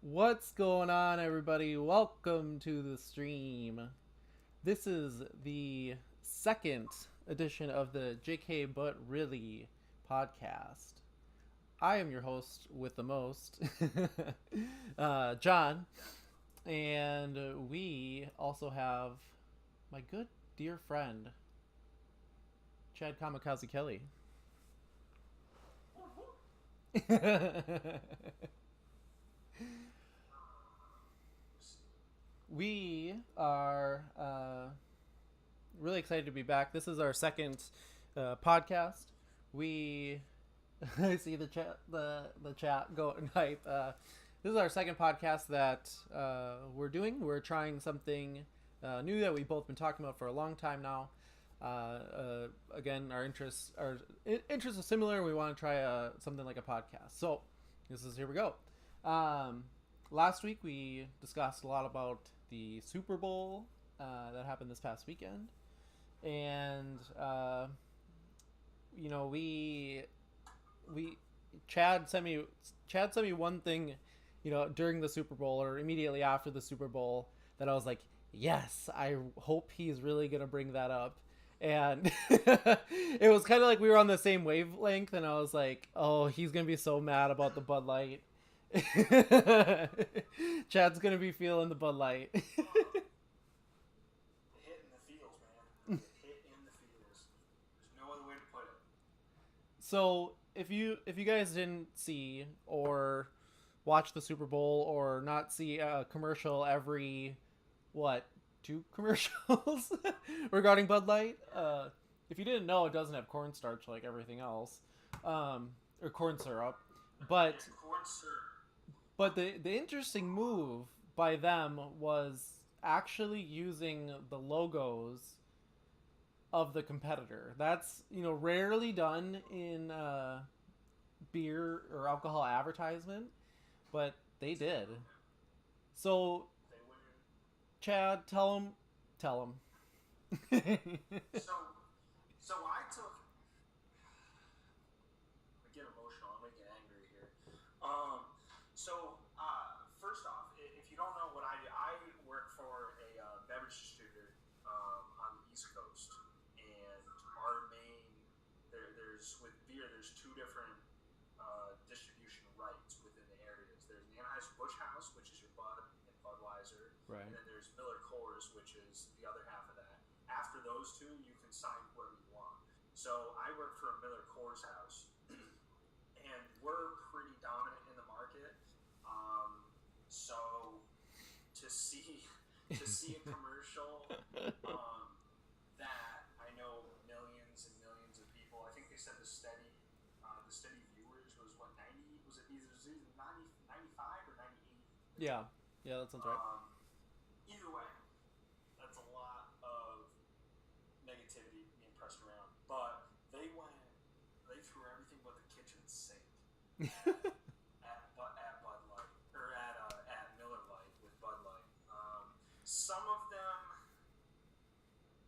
What's going on, everybody? Welcome to the stream. This is the second edition of the JK But Really podcast. I am your host with the most, John, and we also have my good dear friend, Chad Kamikaze Kelly. We are really excited to be back. This is our second podcast. We I see the chat going hype. This is our second podcast that we're doing. We're trying something new that we've both been talking about for a long time now. Again, our interests are similar. We want to try something like a podcast. So here we go. Last week we discussed a lot about the Super Bowl that happened this past weekend, and you know we Chad sent me one thing, during the Super Bowl or immediately after the Super Bowl that I was like, yes, I hope he's really gonna bring that up. And it was kind of like we were on the same wavelength, and I was like, oh, he's gonna be so mad about the Bud Light. Chad's gonna be feeling the Bud Light. Hit in the feels, man. Hit in the feels. There's no other way to put it. So if you guys didn't see or watch the Super Bowl or not see a commercial every what two commercials regarding Bud Light, if you didn't know, it doesn't have cornstarch like everything else, or corn syrup, It's but corn syrup. the interesting move by them was actually using the logos of the competitor. That's rarely done in beer or alcohol advertisement, but they did. So, They win. Chad, tell him. So, so I took. I get emotional. I'm gonna get angry here. First off, if you don't know what I work for a beverage distributor on the East Coast, and our main there's with beer. There's two different distribution rights within the areas. There's the Anheuser Busch House, which is your Bud and Budweiser, Right. and then there's Miller Coors, which is the other half of that. After those two, you can sign whoever you want. So I work for a Miller Coors house, and we're pretty dominant in the market. Um, so to see a commercial that I know millions and millions of people. I think they said the steady viewers was what 90 was it either 95 or 98. Yeah, yeah, that sounds right. Either way, that's a lot of negativity being pressed around. But they threw everything but the kitchen sink at Bud Light or at Miller Lite with Bud Light. Some of them,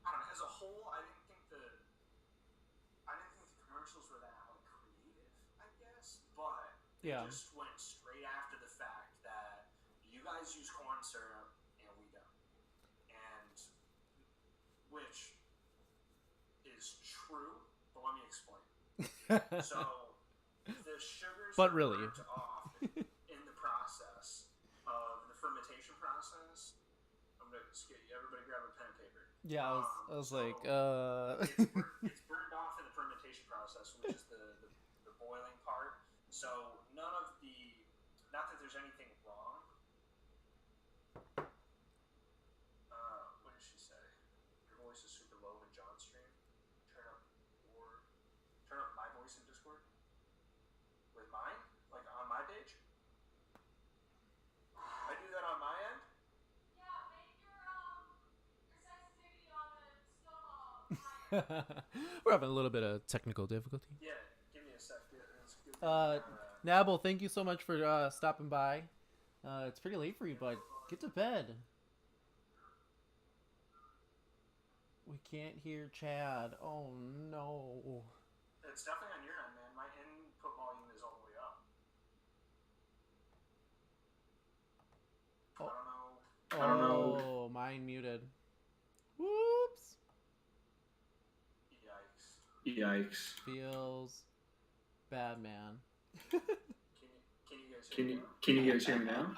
I don't know. As a whole, I didn't think the commercials were that like creative. I guess, but they Yeah. just went straight after the fact that you guys use corn syrup and we don't, and which is true. But let me explain. So the sugars But are really, burnt off in the process of the fermentation process. I'm gonna skip you. Everybody grab a pen and paper. yeah, I was like, It's burned off in the fermentation process, which is the boiling part. So none of the, not that there's anything wrong. What did she say? Your voice is super low in John's stream. Turn up or turn up my voice in Discord with mine, like on my page. I do that on my end. Yeah, make your sensitivity on the skill higher. we're having a little bit of technical difficulty. Yeah, give me a sec. It's good. Nabble, thank you so much for stopping by. It's pretty late for you, but get to bed. We can't hear Chad. Oh no. It's definitely on your end, man. My input volume is all the way up. I don't know. Oh, mine muted. Whoops. Yikes. Feels bad, man. Can you guys hear me now?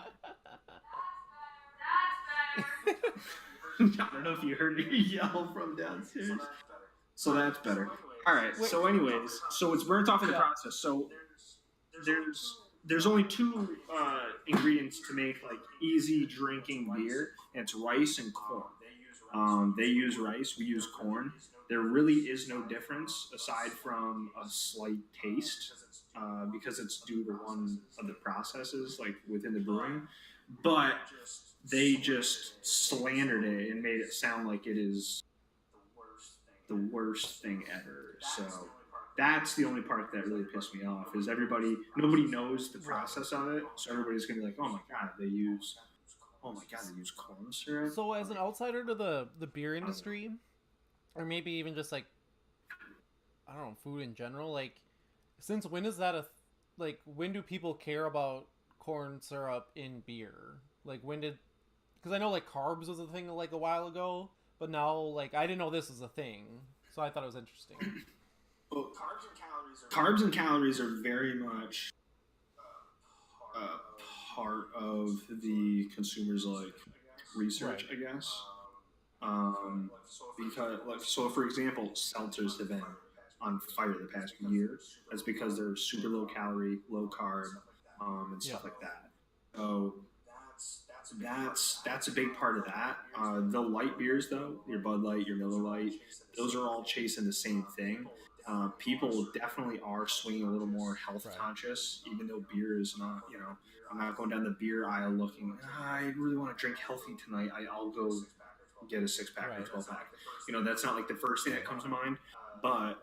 That's better. I don't know if you heard me yell from downstairs. So that's better. All right. Wait. So, anyways, so it's burnt off in the Yeah. process. So there's only two ingredients to make like easy drinking beer, and it's rice and corn. They use rice. We use corn. There really is no difference aside from a slight taste because it's due to one of the processes like within the brewing. But they just slandered it and made it sound like it is the worst thing ever. So that's the only part that really pissed me off is nobody knows the process of it, so everybody's gonna be like, oh my god, they use corn syrup. So, as an outsider to the beer industry, or maybe even just like, I don't know, food in general, like, since when is that when do people care about corn syrup in beer? Like, when did, because I know like carbs was a thing like a while ago, but now like I didn't know this was a thing, so I thought it was interesting. Well, carbs and calories are very much part of the consumer's like research, Right. I guess. Because like so, for example, seltzers have been on fire the past year. That's because they're super low calorie, low carb, and stuff Yeah. like that. So that's a big part of that. The light beers, though, your Bud Light, your Miller Lite, those are all chasing the same thing. People definitely are swinging a little more health Right. conscious, even though beer is not. I'm not going down the beer aisle looking. I really want to drink healthy tonight. I'll go get a 6-pack or Right. 12-pack. That's not like the first thing that comes to mind. But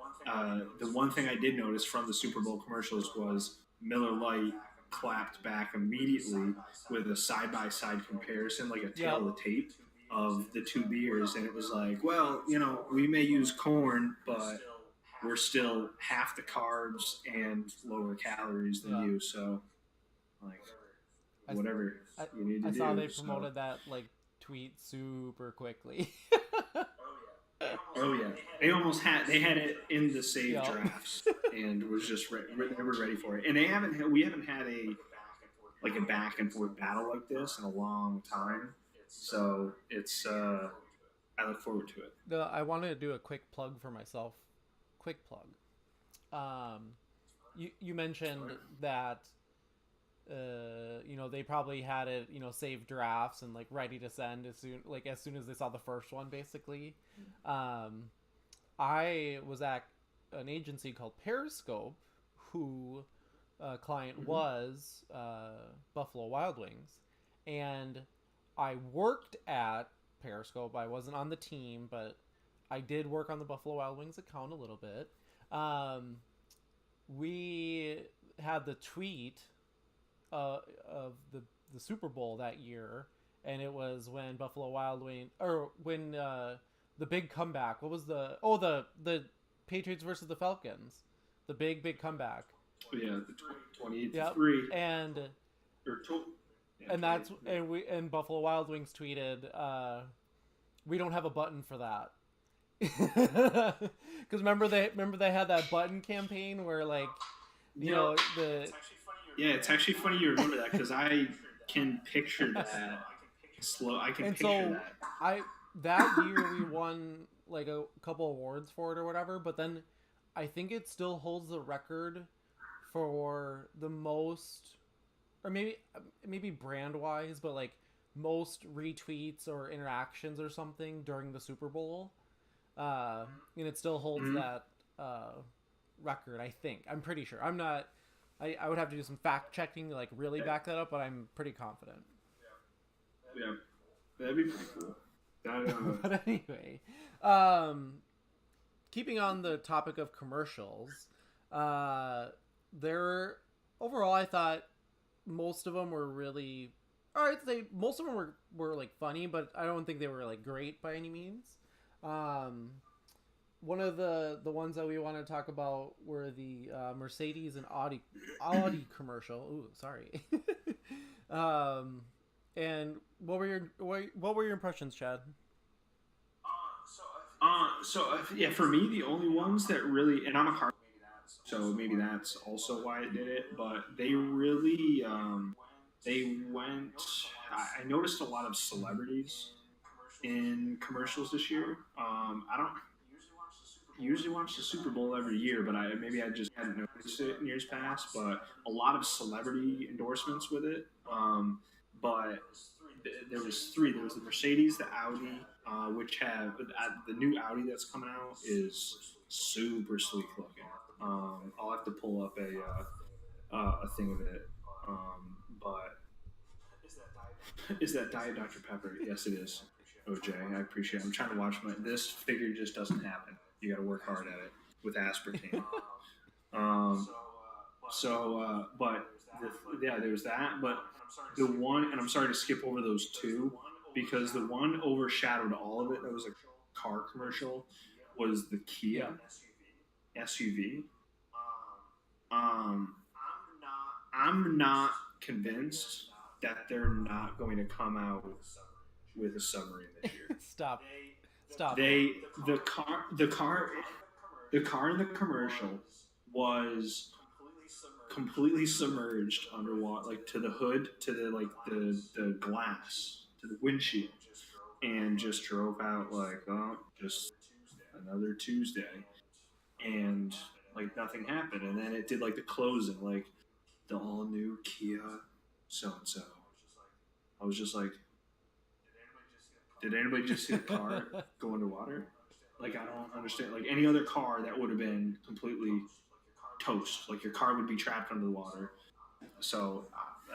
the one thing I did notice from the Super Bowl commercials was Miller Lite clapped back immediately with a side-by-side comparison, like a tail of the tape of the two beers, and it was like, well, we may use corn, but we're still half the carbs and lower calories than you, so like whatever you need to I do. saw they promoted that like tweet super quickly. Oh yeah, they had it in the save drafts and was just they were ready for it. And we haven't had a back and forth battle like this in a long time. So it's I look forward to it. I wanted to do a quick plug for myself. Quick plug. You mentioned that they probably had it, save drafts and like ready to send as soon as they saw the first one, basically. I was at an agency called Periscope, who client was Buffalo Wild Wings, and I worked at Periscope. I wasn't on the team, but I did work on the Buffalo Wild Wings account a little bit. We had the tweet of the Super Bowl that year, and it was when Buffalo Wild Wings, or when the big comeback. What was the Patriots versus the Falcons, the big comeback. Yeah, the 28-3. And that's and Buffalo Wild Wings tweeted, we don't have a button for that. Because remember they had that button campaign where like it's actually funny you remember that because I can picture that. That year we won like a couple awards for it or whatever, but then I think it still holds the record for the most, or maybe brand wise, but like most retweets or interactions or something during the Super Bowl. And it still holds that record, I think. I'm pretty sure. I'm not. I would have to do some fact checking to like really back that up, but I'm pretty confident. Yeah, that'd be pretty cool. But anyway, keeping on the topic of commercials, there overall I thought most of them were really. Most of them were like funny, but I don't think they were like great by any means. One of the ones that we want to talk about were the Mercedes and Audi commercial. Ooh, sorry. And what were your impressions, Chad? Yeah, for me, the only ones that really, and I'm a car, so maybe that's also why it did it. But they went. I noticed a lot of celebrities in commercials this year. I don't usually watch the Super Bowl every year, but I just hadn't noticed it in years past. But a lot of celebrity endorsements with it. But there was three. There was the Mercedes, the Audi, which have the new Audi that's coming out is super sleek looking. I'll have to pull up a thing of it. But is that Diet Dr Pepper? Yes, it is. OJ, I appreciate it. I'm trying to watch my. This figure just doesn't happen. You got to work hard at it with aspartame. Um, but yeah, there was that. But the one, and I'm sorry to skip over those two because the one overshadowed all of it. That was a car commercial. Was the Kia Yeah. SUV? Um, I'm not convinced that they're not going to come out with a submarine this year. Stop. Stop. They the car in the commercial was completely submerged underwater, like to the hood, to the glass, to the windshield, and just drove out like, oh, just another Tuesday, and like nothing happened, and then it did like the closing, like the all new Kia, so and so. I was just like, did anybody just see the car go underwater? Like I don't understand. Like any other car that would have been completely toast. Like your car would be trapped under the water. So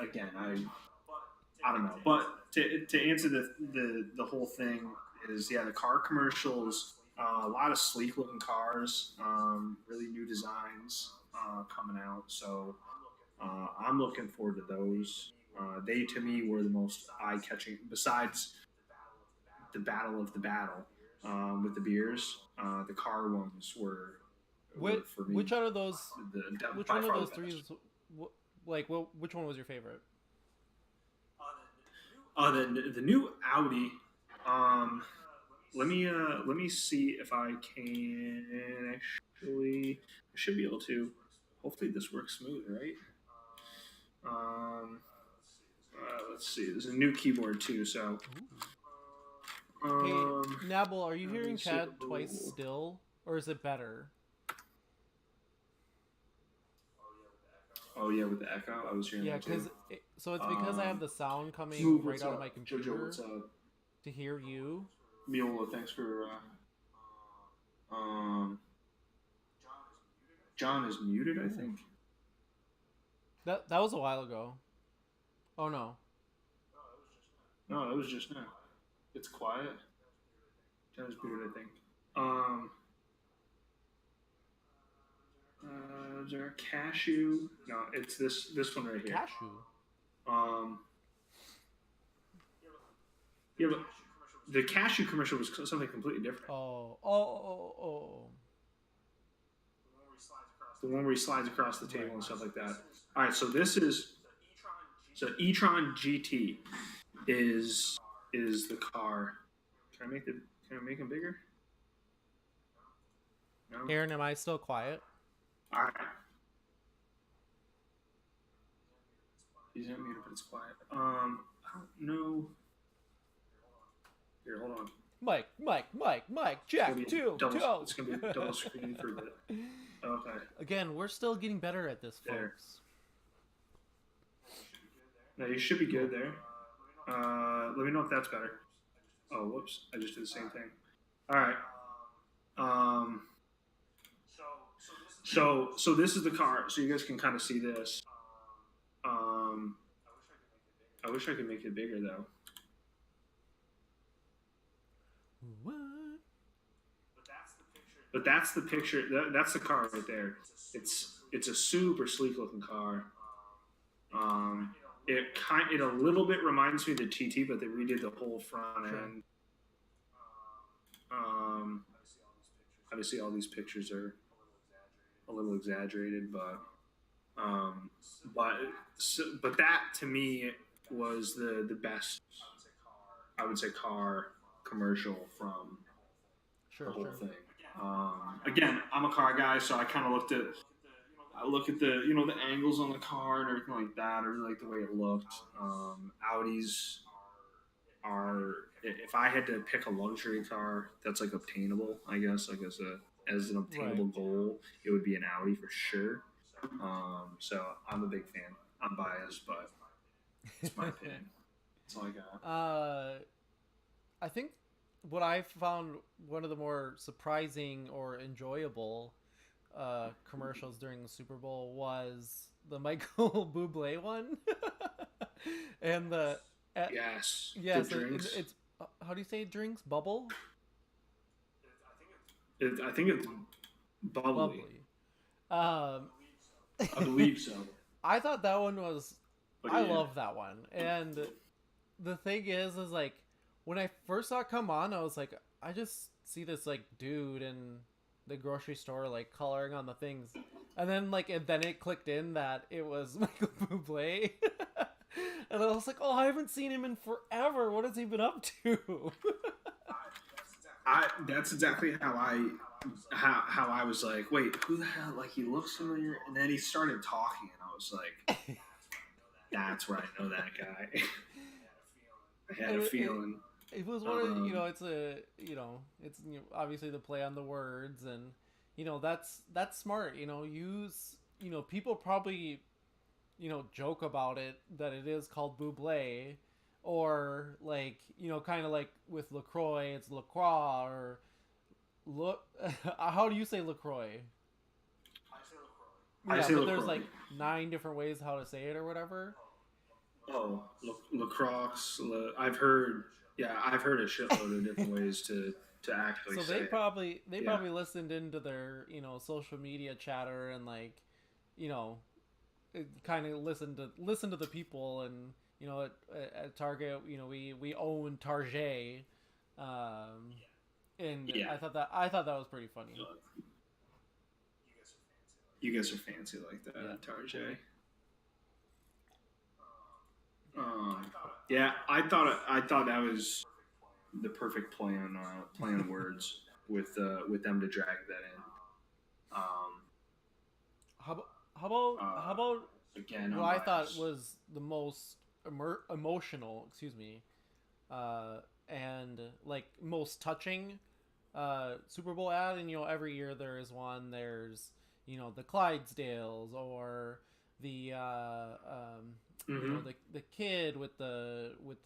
again, I don't know. But to answer the whole thing is yeah, the car commercials, a lot of sleek looking cars, really new designs coming out. So I'm looking forward to those. They to me were the most eye catching. Besides the battle of the battle with the beers, the car ones were for me Which out of those which by one of far the those three best. is like which one was your favorite? The new Audi. Let me see if I can actually. I should be able to. Hopefully this works smooth, right? Um, let's see. There's a new keyboard too, so Hey, um, Nabble, are you let me hearing see. Chad twice still, or is it better? Oh yeah, with the echo, I was hearing Yeah, that too. so it's because I have Um, the sound coming Smooth, right what's out of my up? Jojo, computer what's up? to hear you. Miola, thanks for. Um, John is muted, I Ooh. think. That was a while ago. Oh no. No, that was just now. It's quiet. John is muted, I think. Um, is there a cashew? No, it's this one right here. Cashew. Um, yeah, but the cashew commercial was something completely different. Oh. The one where he slides across the table and stuff like that. All right, so this is e-tron GT is the car. Can I make him bigger? No. Aaron, am I still quiet? All right. He's not muted, but it's quiet. I don't know. Here, hold on. Mike, check, two. It's gonna be double screen for a bit. Okay. Again, we're still getting better at this, There. folks. Now you should be good there. Let me know if that's better. Oh, whoops! I just did the same thing. All right. So this is the car. So you guys can kind of see this. I wish I could make it bigger though. What? But that's the picture. That's the car right there. It's a super sleek looking car. It a little bit reminds me of the TT, but they redid the whole front end. Obviously, all these pictures are a little exaggerated, but that to me was the best, I would say, car commercial from the Sure, whole sure. thing. Again, I'm a car guy, so I look at the the angles on the car and everything like that. I really like the way it looked. Audis are, if I had to pick a luxury car that's like obtainable, I guess like as an Right. obtainable goal, it would be an Audi for sure. So I'm a big fan. I'm biased, but it's my opinion. That's all I got. uh, I think what I found one of the more surprising or enjoyable commercials during the Super Bowl was the Michael Bublé one, and the uh, Yes, the yes, drinks. it's how do you say drinks bubble I think it's bubbly. bubbly. Um, I believe so. I thought that one was. But I yeah, love that one, and the thing is like when I first saw it come on, I was like, I just see this like dude in the grocery store like coloring on the things, and then it clicked in that it was Michael Bublé, and I was like, oh, I haven't seen him in forever. What has he been up to? I that's exactly how I was like, wait, who the hell? Like he looks familiar, and then he started talking, and I was like, that's where I know that guy. I had and a it, feeling. it was one of Um, it's a it's obviously the play on the words, and that's smart. Use people probably joke about it that it is called Buble, or like kind of like with Lacroix, it's Lacroix, or look. How do you say Lacroix? I Yeah, say but there's Lacroix. like nine different ways how to say it or whatever. Oh, lacrosse. I've heard. Yeah, I've heard a shitload of different ways to actually So say it. they Yeah. probably listened into their social media chatter, and like you know kind of listen to the people, and at Target we own Target, um, and Yeah. I thought that was pretty funny. You guys are fancy like Yeah. that, Tarjay. Um, yeah, I thought that was the perfect play on words with them to drag that in. Um, How about how uh, about again, what I'm I thought biased. was the most emotional, excuse me, uh, and like most touching Super Bowl ad. And every year there is one. There's the Clydesdales, or the Mm-hmm. the kid with the with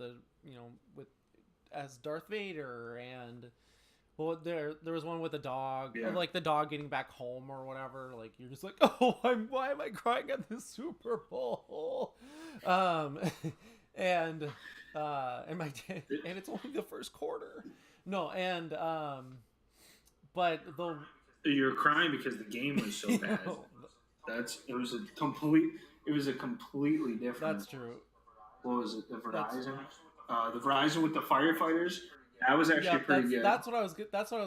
as Darth Vader, and well, there was one with a dog, Yeah. like the dog getting back home or whatever. Like you're just like, oh, why am I crying at the Super Bowl? Um, and my and it's only the first quarter. No, and but the You're crying because the game was so you bad. know That's it was a completely different. that's true. What was it? The That's Verizon, the Verizon with the firefighters. That was actually Yep, pretty good. that's what I was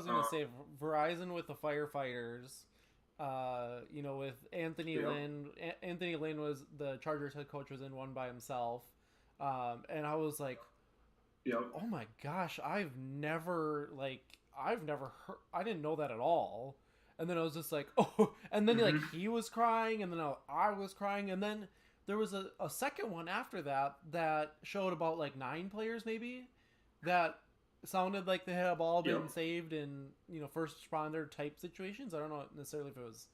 gonna Uh, say. Verizon with the firefighters. With Anthony yep. Lynn. Anthony Lynn was the Chargers head coach, was in one by himself, and I was like, Yep. oh my gosh, I've never heard. I didn't know that at all. And then I was just like, oh, and then like Mm-hmm. he was crying, and then I was crying, and then there was a second one after that that showed about like nine players maybe that sounded like they had all Yep. been saved in first responder type situations. I don't know necessarily if it was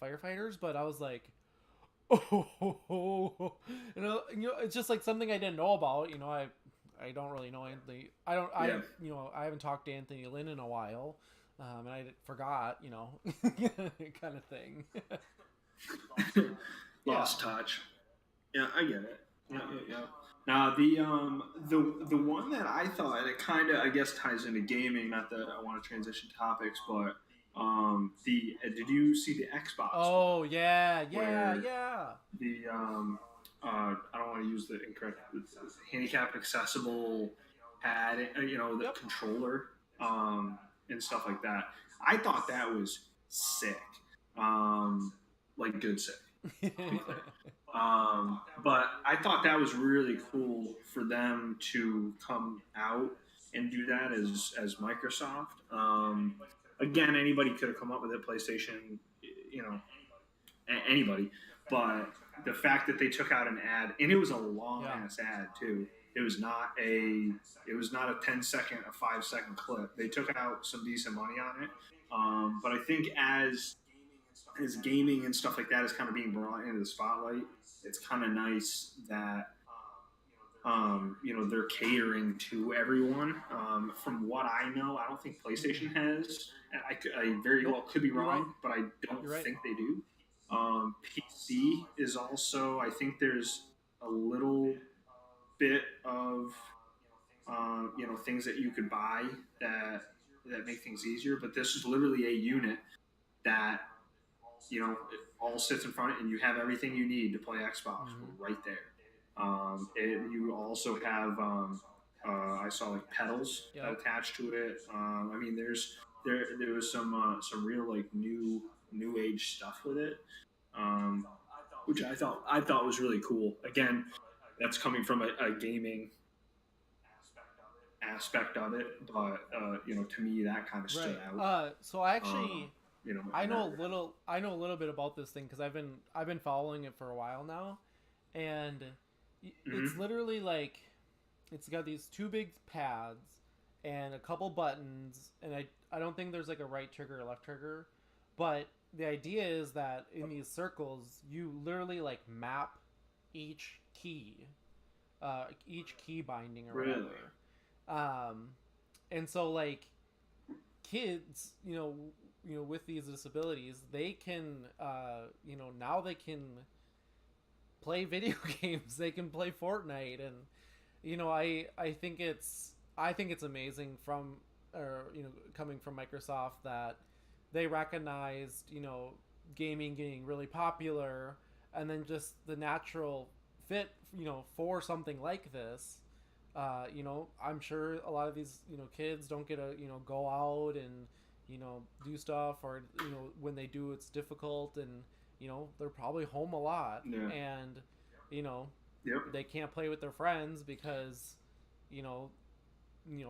firefighters, but I was like, oh, it's just like something I didn't know about. I don't really know Anthony. I don't. I Yeah. I haven't talked to Anthony Lynn in a while, and I forgot. Kind of thing. Yeah. Lost touch. Yeah, I get it. Yeah, yeah, yeah. Now the one that I thought, and it kind of I guess ties into gaming. Not that I want to transition topics, but the did you see the Xbox one Oh yeah, yeah, where yeah. the I don't want to use the incorrect handicap accessible pad, the Yep. controller, and stuff like that. I thought that was sick, like good sick. to be clear. But I thought that was really cool for them to come out and do that as Microsoft. Again, anybody could have come up with it. PlayStation, you know, anybody. But the fact that they took out an ad, and it was a long Yeah. ass ad too. It was not a 10-second, a 5-second clip. They took out some decent money on it. But I think as gaming and stuff like that is kind of being brought into the spotlight, it's kind of nice that they're catering to everyone. From what I know, I don't think PlayStation has. I very well could be You're wrong, right. but I don't You're right. think they do. PC is also, I think there's a little bit of things that you could buy that make things easier. But this is literally a unit that it all sits in front, and you have everything you need to play Xbox right there. You also have I saw like pedals Yep. attached to it. I mean, there was some real like new age stuff with it, which I thought was really cool. Again, that's coming from a gaming aspect of it, but to me that kind of stood Right. out. So I actually I In know that a regard. little bit about this thing because I've been following it for a while now, and it's Mhm. literally like it's got these two big pads and a couple buttons, and I don't think there's like a right trigger or left trigger, but the idea is that in these circles you literally like map each key, each key binding or Really? whatever, um, and so like kids, with these disabilities, they can, now they can play video games. They can play Fortnite, and I think it's amazing from, coming from Microsoft that they recognized, gaming getting really popular, and then just the natural fit, for something like this. I'm sure a lot of these, kids don't get to, go out and, do stuff, or, when they do, it's difficult, and, they're probably home a lot, Yeah. and, you know, Yep. they can't play with their friends because, you know,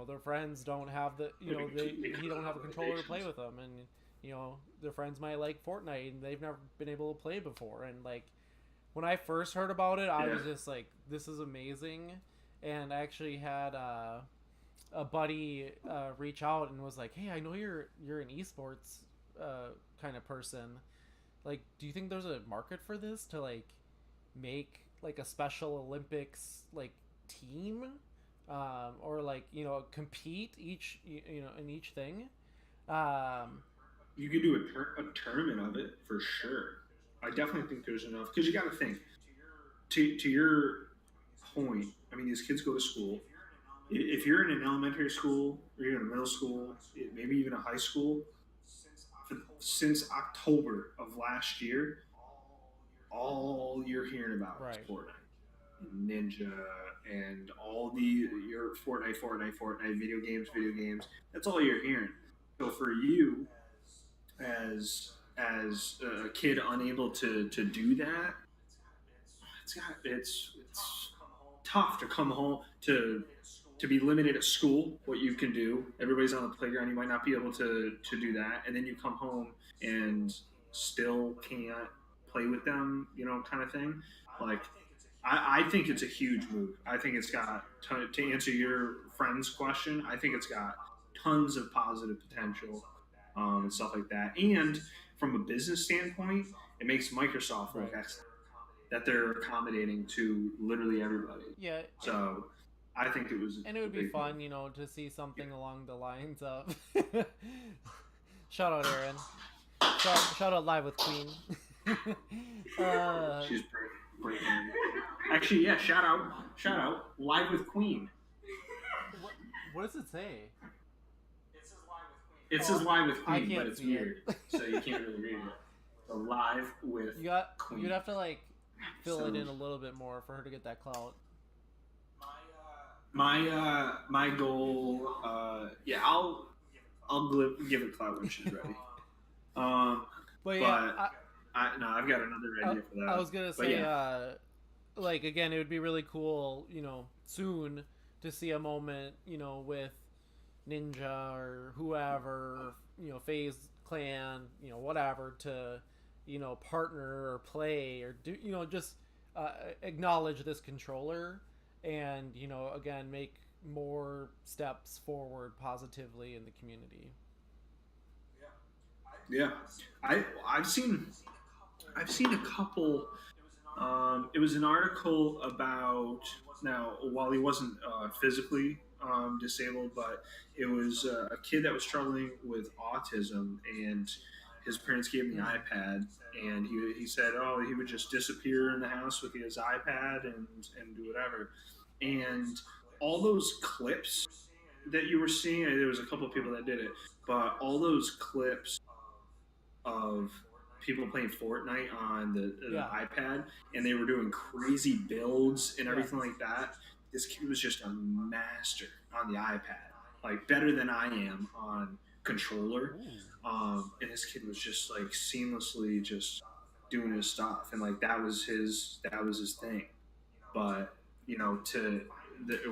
their friends don't have the, he don't have a controller to play with them, and, their friends might like Fortnite, and they've never been able to play before, and like, when I first heard about it, I was just like, this is amazing. And I actually had a buddy reach out and was like, hey, I know you're an esports kind of person. Like, do you think there's a market for this to like make like a Special Olympics like team, or like compete each in each thing? Um, You could do a tournament of it for sure. I definitely think there's enough because you got to think to your point. I mean, these kids go to school. If you're in an elementary school or you're in a middle school, maybe even a high school, since October of last year, all you're hearing about is right. Fortnite, Ninja, and all your Fortnite, video games. That's all you're hearing. So for you, as a kid unable to do that, it's tough to come home to be limited at school. What you can do, everybody's on the playground. You might not be able to do that, and then you come home and still can't play with them. Kind of thing. Like I think it's a huge move. I think it's got to answer your friend's question. I think it's got tons of positive potential, and stuff like that. And from a business standpoint, it makes Microsoft look Right. excellent. That they're accommodating to literally everybody. Yeah, So I think it was and it a would be big fun, move. to see something along the lines of shout out Aaron, shout out live with Queen. uh, She's breaking. Actually, yeah. Shout out, live with Queen. what does it say? It says live with I Queen, but can't it's see weird, it. so you can't really read it. So live with Queen. You'd have to like fill So it in a little bit more for her to get that clout. my goal, yeah, I'll give it clout when she's ready. Um, But yeah, but I've got another idea for that. I was gonna But say, yeah, like again, it would be really cool, soon to see a moment, with Ninja or whoever, Phase Clan, whatever, to, partner or play or do, just acknowledge this controller and, again, make more steps forward positively in the community. yeah. I've seen a couple. It was an article about, now while he wasn't physically disabled, but it was a kid that was struggling with autism, and his parents gave him the Mm. iPad, and he said, oh, he would just disappear in the house with his iPad and do whatever, and all those clips that you were seeing, there was a couple of people that did it, but all those clips of people playing Fortnite on the Yeah. iPad, and they were doing crazy builds and Yeah. everything like that. This kid was just a master on the iPad, like better than I am on controller. Ooh. And this kid was just like seamlessly just doing his stuff, and like that was his thing. But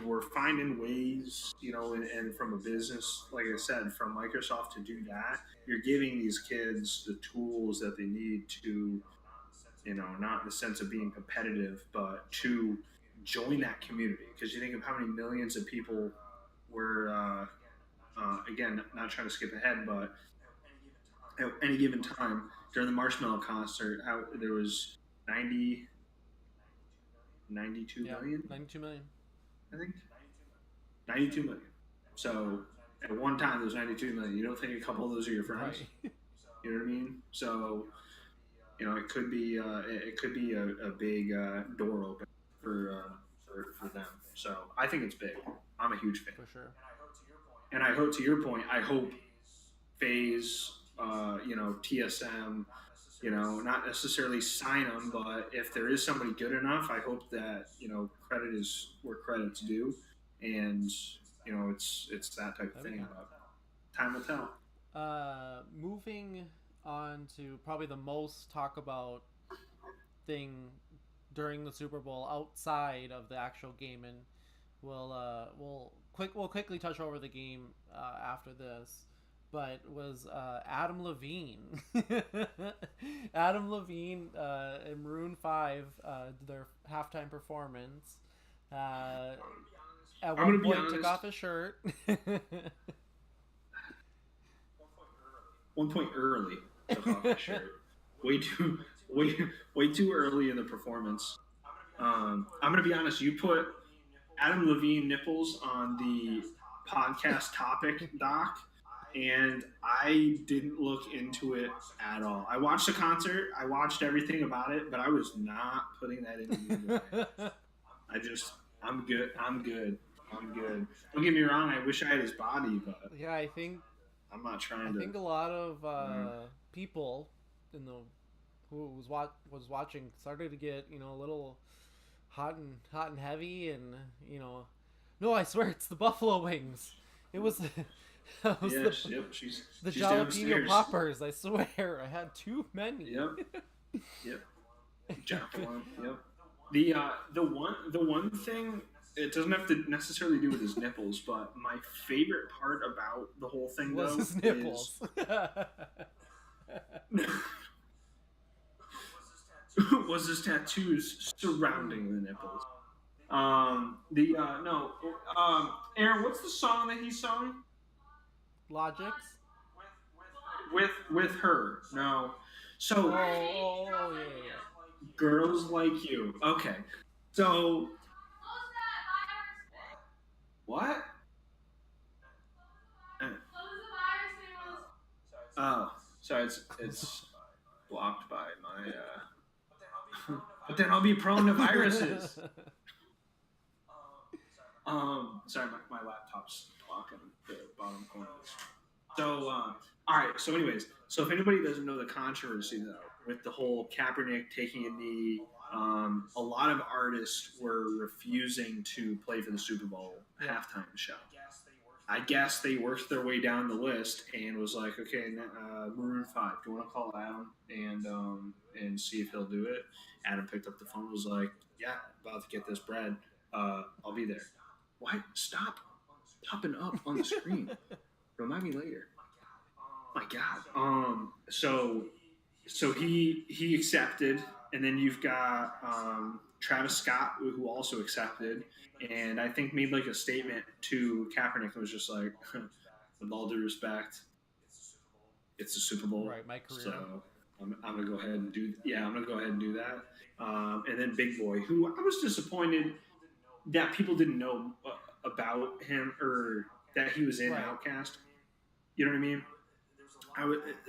we're finding ways, and from a business, like I said, from Microsoft to do that, you're giving these kids the tools that they need to, not in the sense of being competitive, but to join that community. Because you think of how many millions of people were, again, not trying to skip ahead, but at any given time during the Marshmallow concert, how there was 90, 92 Yeah. million, 92 million. I think. 92 million. So at one time, there's 92 million. You don't think a couple of those are your friends? Right. You know what I mean? So it could be a big door open for them. So I think it's big. I'm a huge fan, For sure. and I hope, to your point, I hope Phase, TSM, not necessarily sign them, but if there is somebody good enough, I hope that credit is where credit's due, and it's that type of That'd be thing. kind But time will tell. Moving on to probably the most talk about thing during the Super Bowl outside of the actual game, and we'll quickly touch over the game after this. But was Adam Levine. Adam Levine and Maroon 5 did their halftime performance. At I'm one gonna be point, took honest. off his shirt. 1 point early took off his shirt. Way too, way too early in the performance. I'm gonna be honest. You put Adam Levine nipples on the podcast topic doc, and I didn't look into it at all. I watched the concert, I watched everything about it, but I was not putting that into the I'm good. I'm good. I'm good. Don't get me wrong. I wish I had his body, but Yeah, I'm not I trying to. think a lot of Uh, people in the who was watching started to get a little hot and heavy, and no, I swear it's the buffalo wings. It was that was yes. Yep. She's the she's jalapeno downstairs. poppers. I swear I had too many. Yep. Yep. Jackalope. Yep. The one thing, it doesn't have to necessarily do with his nipples, but my favorite part about the whole thing Was though his nipples. is was his tattoos surrounding the nipples. The no, Aaron, what's the song that he sung Logics. with her? No, so Oh, yeah, yeah. girls like you. Okay, so Close that virus. what? Close the virus thing was. Oh, so it's blocked by my. But then I'll be prone to viruses. Sorry, my laptop's blocking the bottom corner. So, all right. So, anyways, so if anybody doesn't know the controversy though, with the whole Kaepernick taking a knee, a lot of artists were refusing to play for the Super Bowl halftime show. I guess they worked their way down the list and was like, okay, Maroon 5, do you want to call Adam and see if he'll do it? Adam picked up the phone and was like, yeah, about to get this bread. I'll be there. Why? Stop popping up on the screen. Remind me later. My God. So he accepted, and then you've got Travis Scott who also accepted, and I think made like a statement to Kaepernick that was just like, with all due respect, it's the Super Bowl, Right, my career. so I'm gonna go ahead and do that. And then Big Boy, who I was disappointed that people didn't know about him or that he was in Right. Outcast. You know what I mean?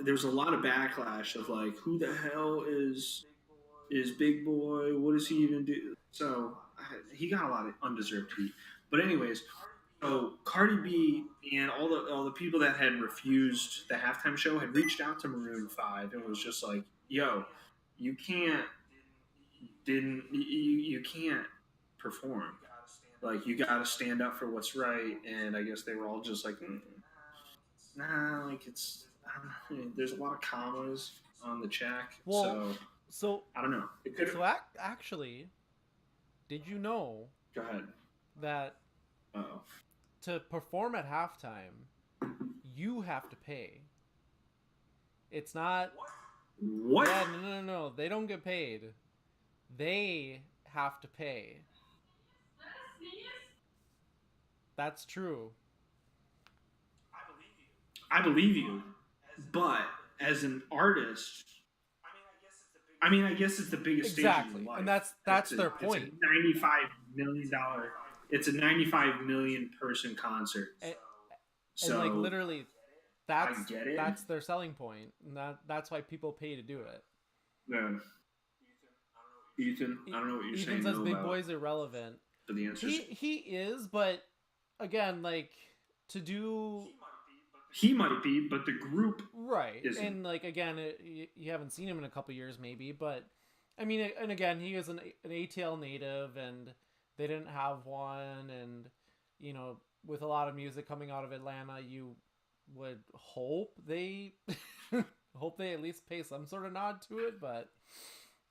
There was a lot of backlash of like, who the hell is Big Boy? What does he even do? So he got a lot of undeserved heat. But anyways, so Cardi B and all the people that had refused the halftime show had reached out to Maroon 5 and was just like, yo, you can't you can't perform. Like, you got to stand up for what's right. And I guess they were all just like, nah, like it's, I don't know, there's a lot of commas on the check. Well, so I don't know. actually, did you know Go ahead. that Uh-oh. to perform at halftime, you have to pay? It's not. What? Yeah, no. They don't get paid. They have to pay. That's true. I believe you, but as an artist, I guess it's the biggest stage in your life. And that's their point. It's a $95 million. It's a 95 million person concert. And so like literally, I get it. That's their selling point, and that's why people pay to do it. Yeah. Ethan, I don't know what you're saying. Ethan says Big Boy's irrelevant. For the answers. He is, but again, like to do. He might be, but the group right isn't. And like again, you haven't seen him in a couple years, maybe, but I mean, and again, he is an ATL native, and they didn't have one, and you know, with a lot of music coming out of Atlanta, you would hope they at least pay some sort of nod to it, but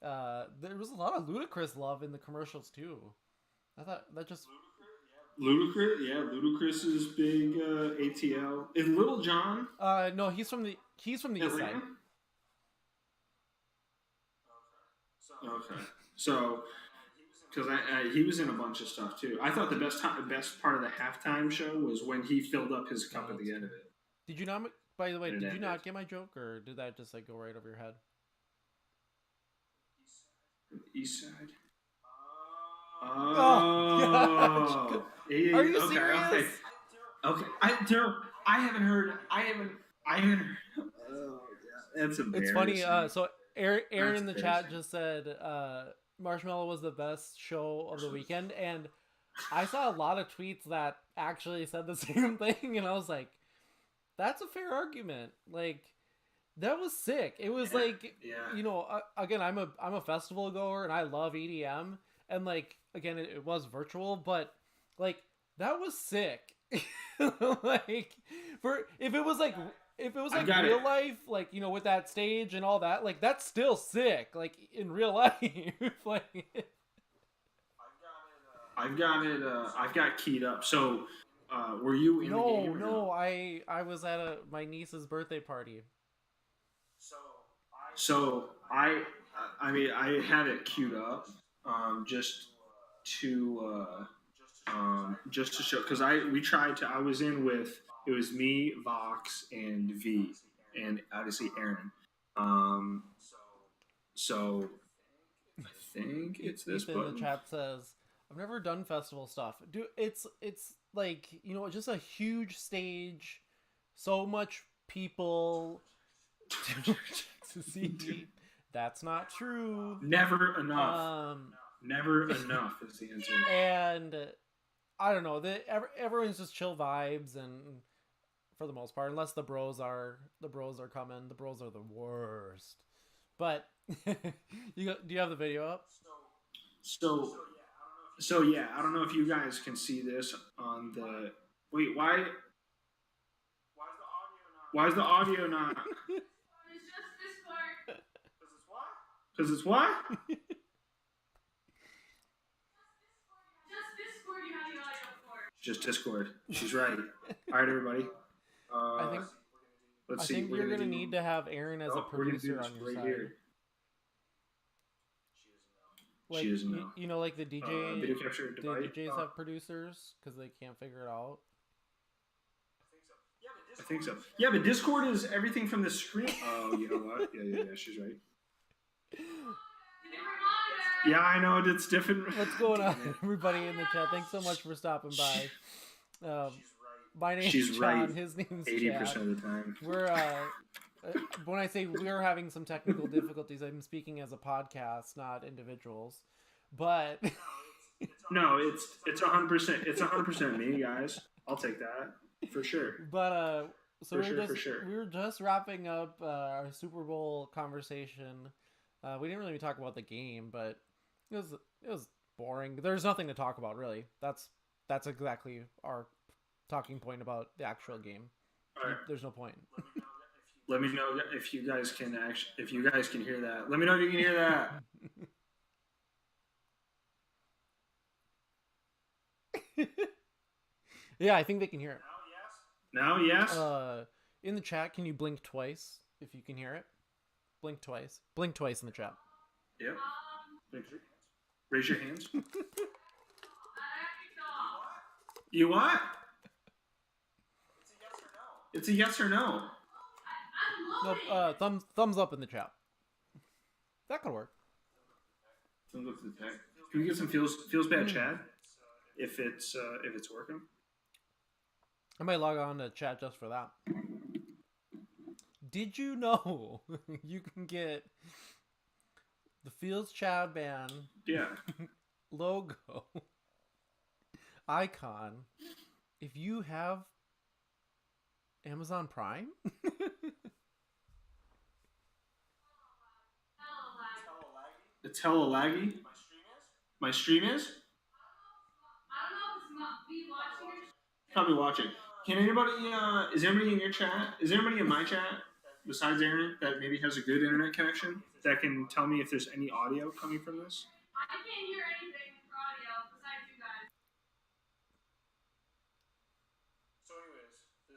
there was a lot of Ludacris love in the commercials too. I thought that just Ludacris's big ATL. Is Little John? No, he's from the east side. Okay, so because he was in a bunch of stuff too. I thought the best part of the halftime show was when he filled up his cup at the end of it. Did you not? By the way, did you not get my joke, or did that just like go right over your head? East side. Oh, yeah. Are you serious? Okay. I haven't heard. Oh, yeah. That's embarrassing. It's funny. So Aaron in the chat just said Marshmallow was the best show of the weekend, and I saw a lot of tweets that actually said the same thing, and I was like, that's a fair argument. Like, that was sick. It was like, you know, again, I'm a festival goer and I love EDM, and like, again, it was virtual, but like, that was sick. Like, if it was like real life, like, you know, with that stage and all that, like, that's still sick. Like, in real life, like. I've got keyed up. So, were you in the game? No, I was at my niece's birthday party. So I mean, I had it queued up, just to show, because I was in with, it was me, Vox, and V, and obviously Aaron. So I think it's this Ethan button. in the chat says, I've never done festival stuff. Dude, it's like, you know, just a huge stage, so much people to see. That's not true. Never enough. Never enough is the answer. And I don't know, everyone's just chill vibes, and for the most part, unless the bros are coming. The bros are the worst. But do you have the video up? So yeah, I don't know if you guys can see this on the. Wait, why Why is the audio not? It's just Discord. Because it's what? Because it's what? Just Discord you have the audio for. Just Discord. She's right. All right, everybody. I think Let's I see. think We're you're gonna gonna do- need to have Aaron as a Nope, we're gonna do producer this on your right side. here. Like, She doesn't know. You know, like the DJ, Video capture the device. DJs have producers because they can't figure it out. I think so. Yeah, but Discord is everything from the screen. Oh, you know what? Yeah. She's right. Yeah, I know it's different. What's going on, everybody in the chat? Thanks so much for stopping by. My name's She's John. right. His name's 80% Chad. of the time. We're when I say we're having some technical difficulties, I'm speaking as a podcast, not individuals. But No, it's 100%. It's 100% me, guys. I'll take that for sure. But so For sure. we were just wrapping up our Super Bowl conversation. We didn't really talk about the game, but it was boring. There's nothing to talk about really. That's exactly our talking point about the actual game. All right. There's no point. Let me know if you guys can hear that. Let me know if you can hear that. Yeah, I think they can hear it. Now, yes. In the chat, can you blink twice if you can hear it? Blink twice. Blink twice in the chat. Yep. Raise your hands. You what? It's a yes or no. No, thumbs up in the chat. That could work. Thumbs up to the tech. Can we get some feels bad, Chad? If it's working. I might log on to chat just for that. Did you know you can get the Feels Chad band logo icon if you have Amazon Prime? It's hella laggy. My stream is? I don't know if it's not be watching or Probably watching. Can anybody, is anybody in your chat? Is anybody in my chat, besides Aaron, that maybe has a good internet connection that can tell me if there's any audio coming from this? I can't hear anything for audio besides you guys.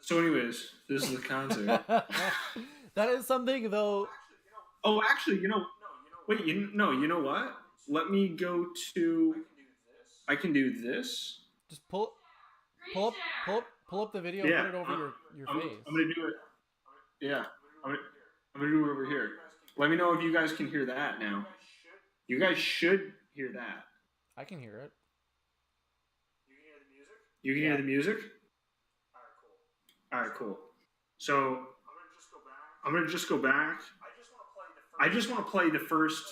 So anyways, this is the concert. That is something, though. Oh, actually, you know what? Let me go to, I can do this. Just pull up the video, Yeah, put it over your face. I'm gonna do it. Yeah, I'm gonna do it over here. Let me know if you guys can hear that now. You guys should hear that. I can hear it. You can hear the music? All right, cool. So I'm gonna just go back. I just want to play the first,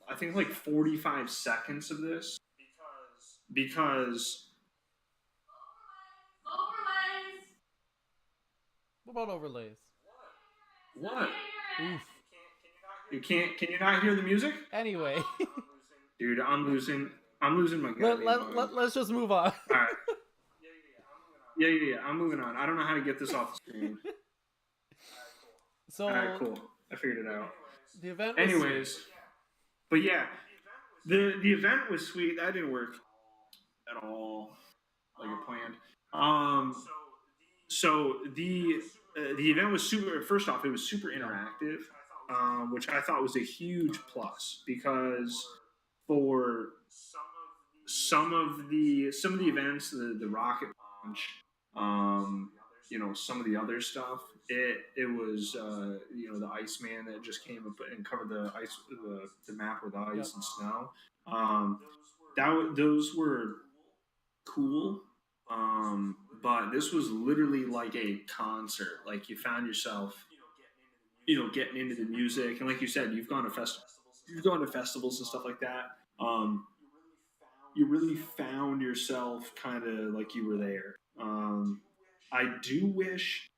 I think like 45 seconds of this because Overlays. What about overlays? what? Oof. Can you not hear the music? Anyway, Dude, I'm losing my goddamn mind. let's just move on. All right. Yeah. I'm moving on. I don't know how to get this off the screen. So All right, cool. I figured it out. the event. Anyways, but yeah, the event was sweet. That didn't work at all like I planned. So the event was super. First off, it was super interactive, which I thought was a huge plus because for some of the events, the rocket launch, some of the other stuff, it was the Iceman that just came up and covered the map with ice and snow. Those were cool. But this was literally like a concert. Like you found yourself, getting into the music, and like you said, you've gone to festivals and stuff like that. You really found yourself kind of like you were there. I do wish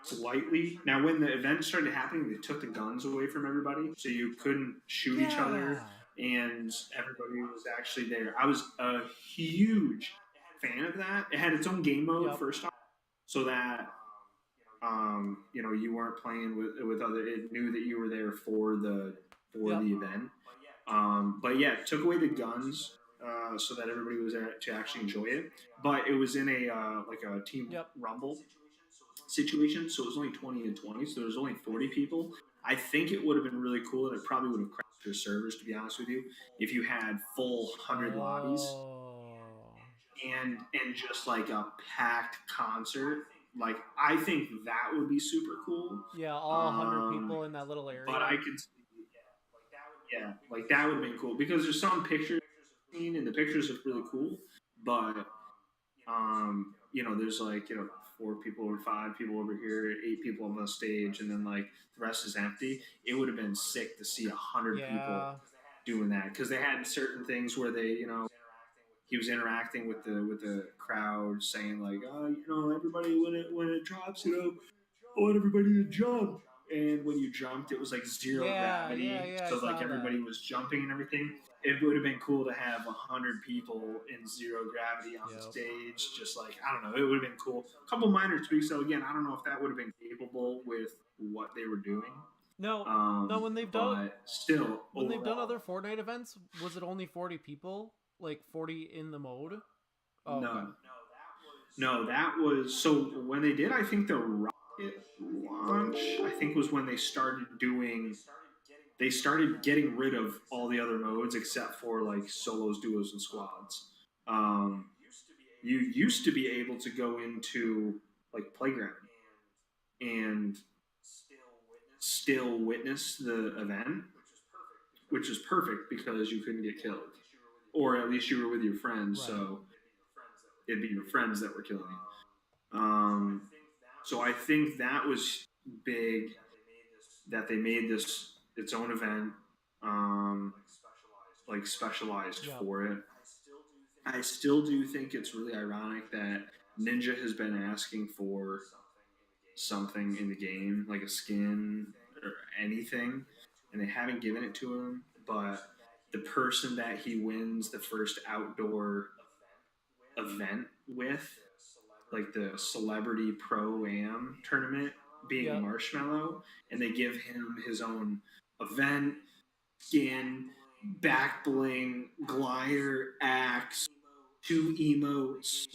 slightly. Now, when the event started happening, they took the guns away from everybody, so you couldn't shoot each other, and everybody was actually there. I was a huge fan of that. It had its own game mode first off, so that You weren't playing with other. It knew that you were there for Yep. the event. But yeah, it took away the guns so that everybody was there to actually enjoy it. But it was in a like a team Yep. rumble situation, so it was only 20 and 20, so there was only 40 people. I think it would have been really cool, and it probably would have crashed your servers, to be honest with you, if you had full 100 lobbies Oh. and just like a packed concert. Like I think that would be super cool. Yeah, all 100 people in that little area. But I could see, yeah, like that would have been cool because there's some pictures seen and the pictures look really cool, but there's like 4 people or 5 people over here, 8 people on the stage, and then like the rest is empty. It would have been sick to see 100 people Yeah. doing that because they had certain things where he was interacting with the crowd, saying like, oh, everybody when it drops, I want everybody to jump. And when you jumped, it was like zero Yeah, yeah, gravity, yeah, I so like saw that. everybody was jumping and everything. It would have been cool to have 100 people in zero gravity on the Yep. stage. Just like I don't know, it would have been cool. A couple minor tweaks. So again, I don't know if that would have been capable with what they were doing. No, no. But still, When they've done overall, other Fortnite events, was it only 40 people? Like 40 in the mode? Oh, no, okay. no, that was so when they did. I think the rocket launch. I think was when they started getting rid of all the other modes except for like solos, duos, and squads. Um, you used to be able to go into like playground and still witness the event, which is perfect because you couldn't get killed, or at least you were with your friends, Right. so it'd be your friends that were killing you. So I think that was big that they made this its own event, like specialized Yep. for it. I still do think it's really ironic that Ninja has been asking for something in the game, like a skin or anything, and they haven't given it to him. But the person that he wins the first outdoor event with, like the Celebrity Pro Am tournament, being Yep. Marshmallow, and they give him his own event, skin, back bling, glider, axe, 2 emotes.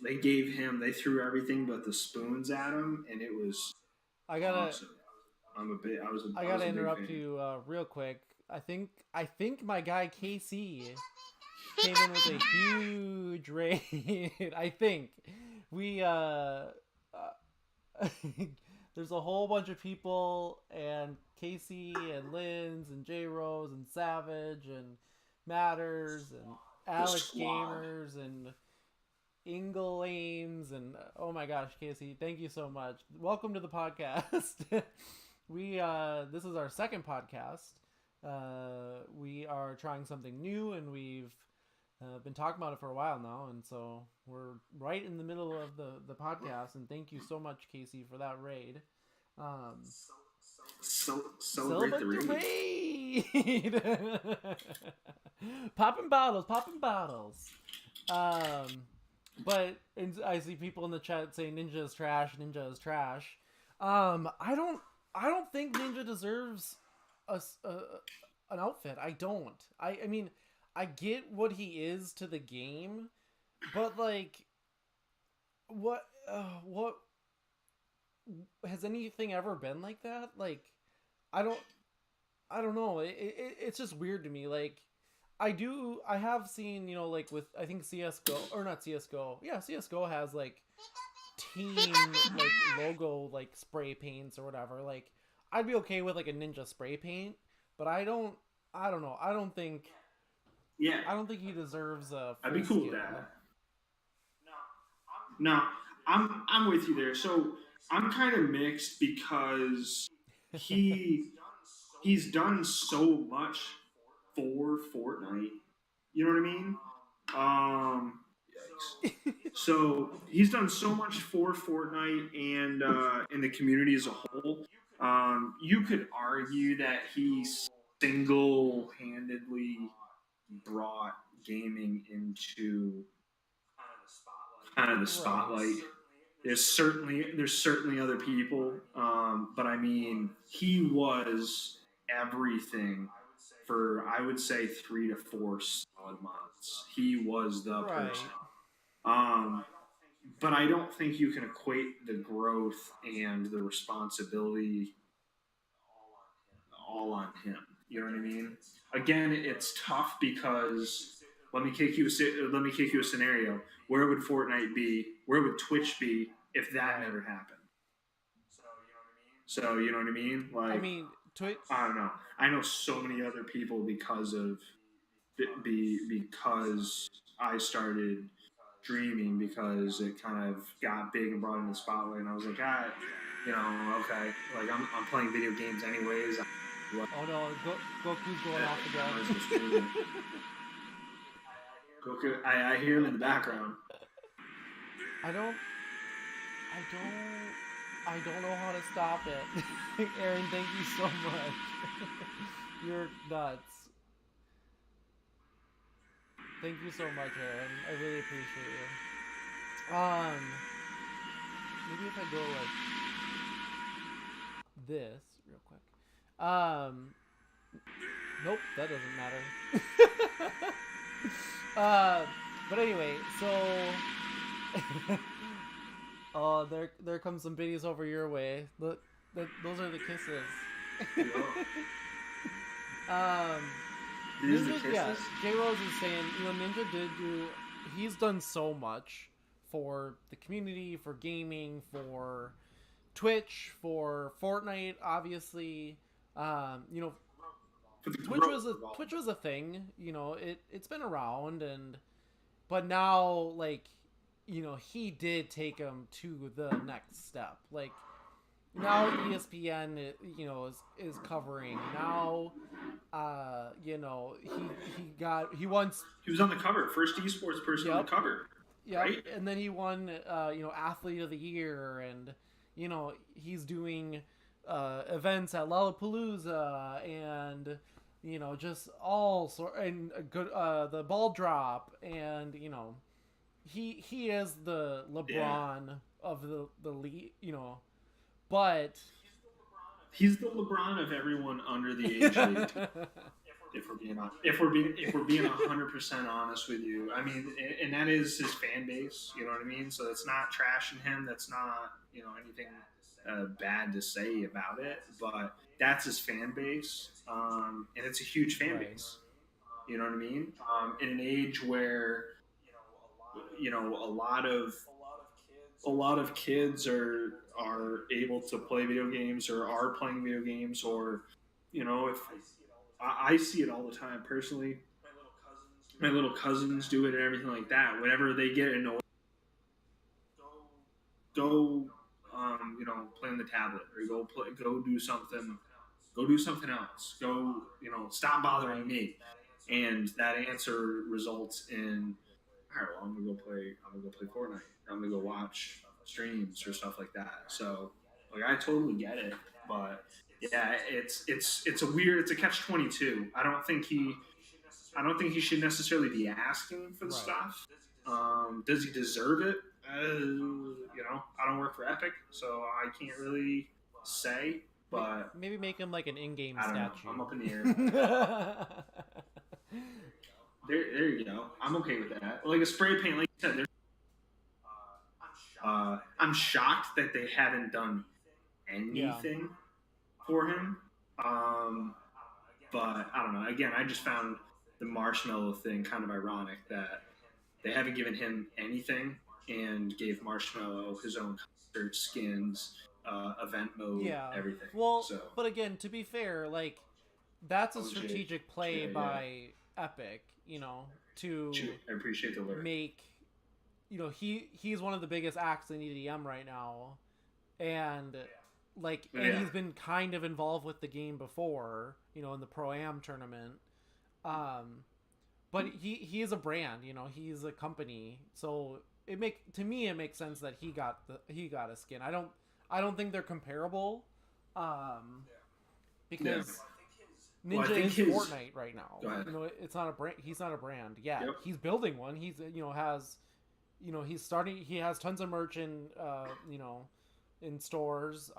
They threw everything but the spoons at him, and it was I gotta awesome. I I was gotta a big interrupt fan. you real quick. I think my guy KC came in with a huge raid. I think we there's a whole bunch of people and Casey and Linz and J Rose and Savage and Matters and The Alex squad. Gamers and Ingle Ames and oh my gosh, Casey, thank you so much. Welcome to the podcast. We this is our second podcast. We are trying something new and we've been talking about it for a while now, and so we're right in the middle of the podcast. And thank you so much, Casey, for that raid. Um, Celebrate the Celebrate raid. the raid! Popping bottles, popping bottles. Um, but I see people in the chat saying Ninja is trash. Ninja is trash. I don't think Ninja deserves a an outfit. I don't. I mean, I get what he is to the game, but like, what has anything ever been like that? Like, I don't I don't know. It's just weird to me. Like, I have seen, like with, I think CSGO, or not CSGO. Yeah, CSGO has like team, like logo, like spray paints or whatever. Like, I'd be okay with like a ninja spray paint, but I don't know. Yeah, I don't think he deserves a I'd be full cool with skin. that. No, I'm with you there. So I'm kind of mixed because he he's done so much for Fortnite. You know what I mean? Yikes. So he's done so much for Fortnite and the community as a whole. You could argue that he single-handedly brought gaming into kind of the Right. spotlight there's certainly other people, but I mean, he was everything for, I would say, 3 to 4 solid months. He was the person. Right. Um, but I don't think you can equate the growth and the responsibility all on him. You know what I mean? Again, it's tough because let me kick you a scenario. Where would Fortnite be? Where would Twitch be if that Right. never happened? So you know what I mean? I Like, mean, Twitch. I don't know. I know so many other people because I started dreaming, because it kind of got big and brought in the spotlight, and I was like, okay, like I'm playing video games anyways. Oh no, Goku's going off I might as well again. stream it. Goku, I hear him in the background. I don't. I don't. I don't know how to stop it. Aaron, thank you so much. You're nuts. Thank you so much, Aaron. I really appreciate you. Maybe if I go like this real quick. Nope, that doesn't matter. But anyway, so oh, there comes some biddies over your way. Look, those are the kisses. These are the Ninja, kisses? yeah, J Rose is saying, Ninja did do. He's done so much for the community, for gaming, for Twitch, for Fortnite, obviously. Twitch was a thing. It's been around, but now, like, he did take him to the next step. Like, now ESPN, is covering. Now, he wants. He was on the cover, first esports person on the cover. Yeah, right? And then he won, Athlete of the Year, and he's doing events at Lollapalooza, and just all sort, and good the ball drop, and he is the LeBron of the league, but he's the LeBron of everyone under the age of 18. If we're being 100% honest with you, I mean, and that is his fan base. You know what I mean? So it's not trashing him. That's not anything bad to say about it. But that's his fan base, and it's a huge fan base. You know what I mean? In an age where a lot of kids are able to play video games, or are playing video games, or if I see it all the time personally. My little cousins do it and everything like that. Whenever they get annoyed, go play on the tablet, or go do something else. Go, stop bothering me. And that answer results in, all right, well, I'm gonna go play Fortnite. I'm gonna go watch streams or stuff like that. So, like, I totally get it, but yeah, it's a catch-22. I don't think he should necessarily be asking for the stuff. Does he deserve it? I don't work for Epic, so I can't really say. But maybe make him like an in-game I don't statue. know. I'm up in the air. There you go. I'm okay with that. Like a spray paint, like you said. I'm shocked that they haven't done anything for him. But I don't know. Again, I just found the Marshmallow thing kind of ironic, that they haven't given him anything and gave Marshmallow his own concert, skins, event mode, everything. Well, but again, to be fair, like, that's a strategic play by Epic, to I appreciate the lyric. Make, he's one of the biggest acts in EDM right now, and and he's been kind of involved with the game before, in the Pro-Am tournament. But he is a brand, he's a company, so it makes sense that he got a skin. I don't think they're comparable, because Ninja is Fortnite right now. It's not a brand. He's not a brand. Yeah, he's building one. He's has he's starting. He has tons of merch in in stores.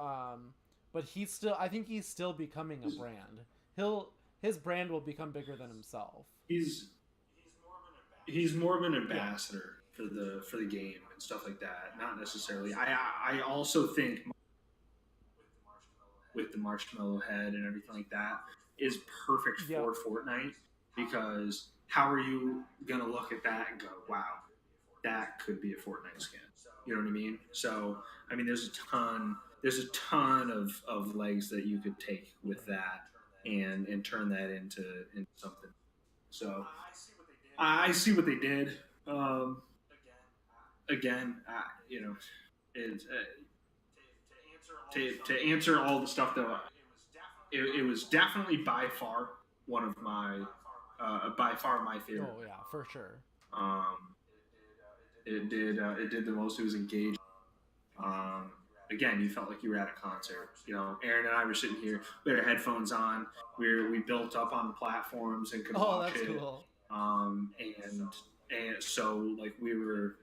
But he's still. I think he's still becoming a brand. His brand will become bigger than himself. He's he's more of an ambassador for the game and stuff like that. Not necessarily. I also think with the marshmallow head and everything like that is perfect Yep. for Fortnite because how are you gonna look at that and go, wow, that could be a Fortnite skin? You know what I mean? So I mean, there's a ton of legs that you could take with that and turn that into something. So I see what they did. Um, again, you know, it's, to answer all the stuff though, it was definitely by far one of my by far my favorite. Oh yeah, for sure. Um, it did the most. It was engaged. Um, again, you felt like you were at a concert. You know, Aaron and I were sitting here. We had our headphones on. We built up on the platforms and could Oh, watch that's it. cool. And so like we were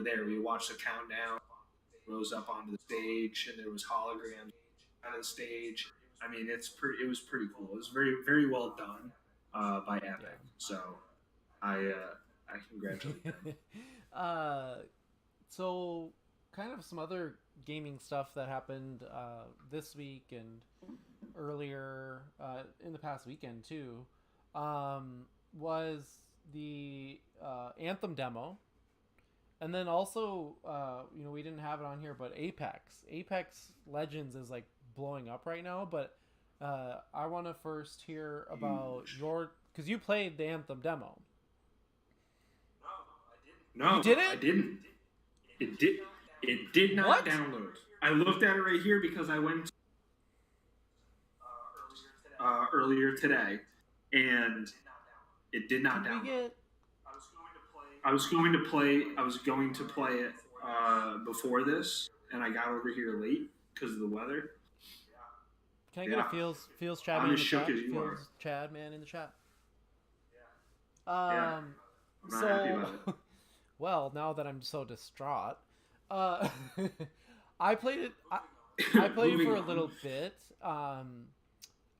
there. We watched the countdown. Rose up onto the stage, and there was holograms on the stage. I mean, it was pretty cool. It was very well done by Yeah. Epic. So I congratulate them. uh, so kind of some other gaming stuff that happened this week and earlier in the past weekend too was the Anthem demo, and then also we didn't have it on here, but Apex Legends is like blowing up right now. But I want to first hear about your, because you played the Anthem demo. No, You didn't? I didn't. It did. It did not What? download. I looked at it right here because I went earlier today, and it did not Can download. we get? I was going to play. I was going to play it before this, and I got over here late because of the weather. Can I get Yeah. a feels Chad I'm man in as the shook chat? as you are. Feels Chad man in the chat. Yeah. I'm not happy about it. Well, now that I'm so distraught, uh, I played it. I played it Moving for a on. little bit.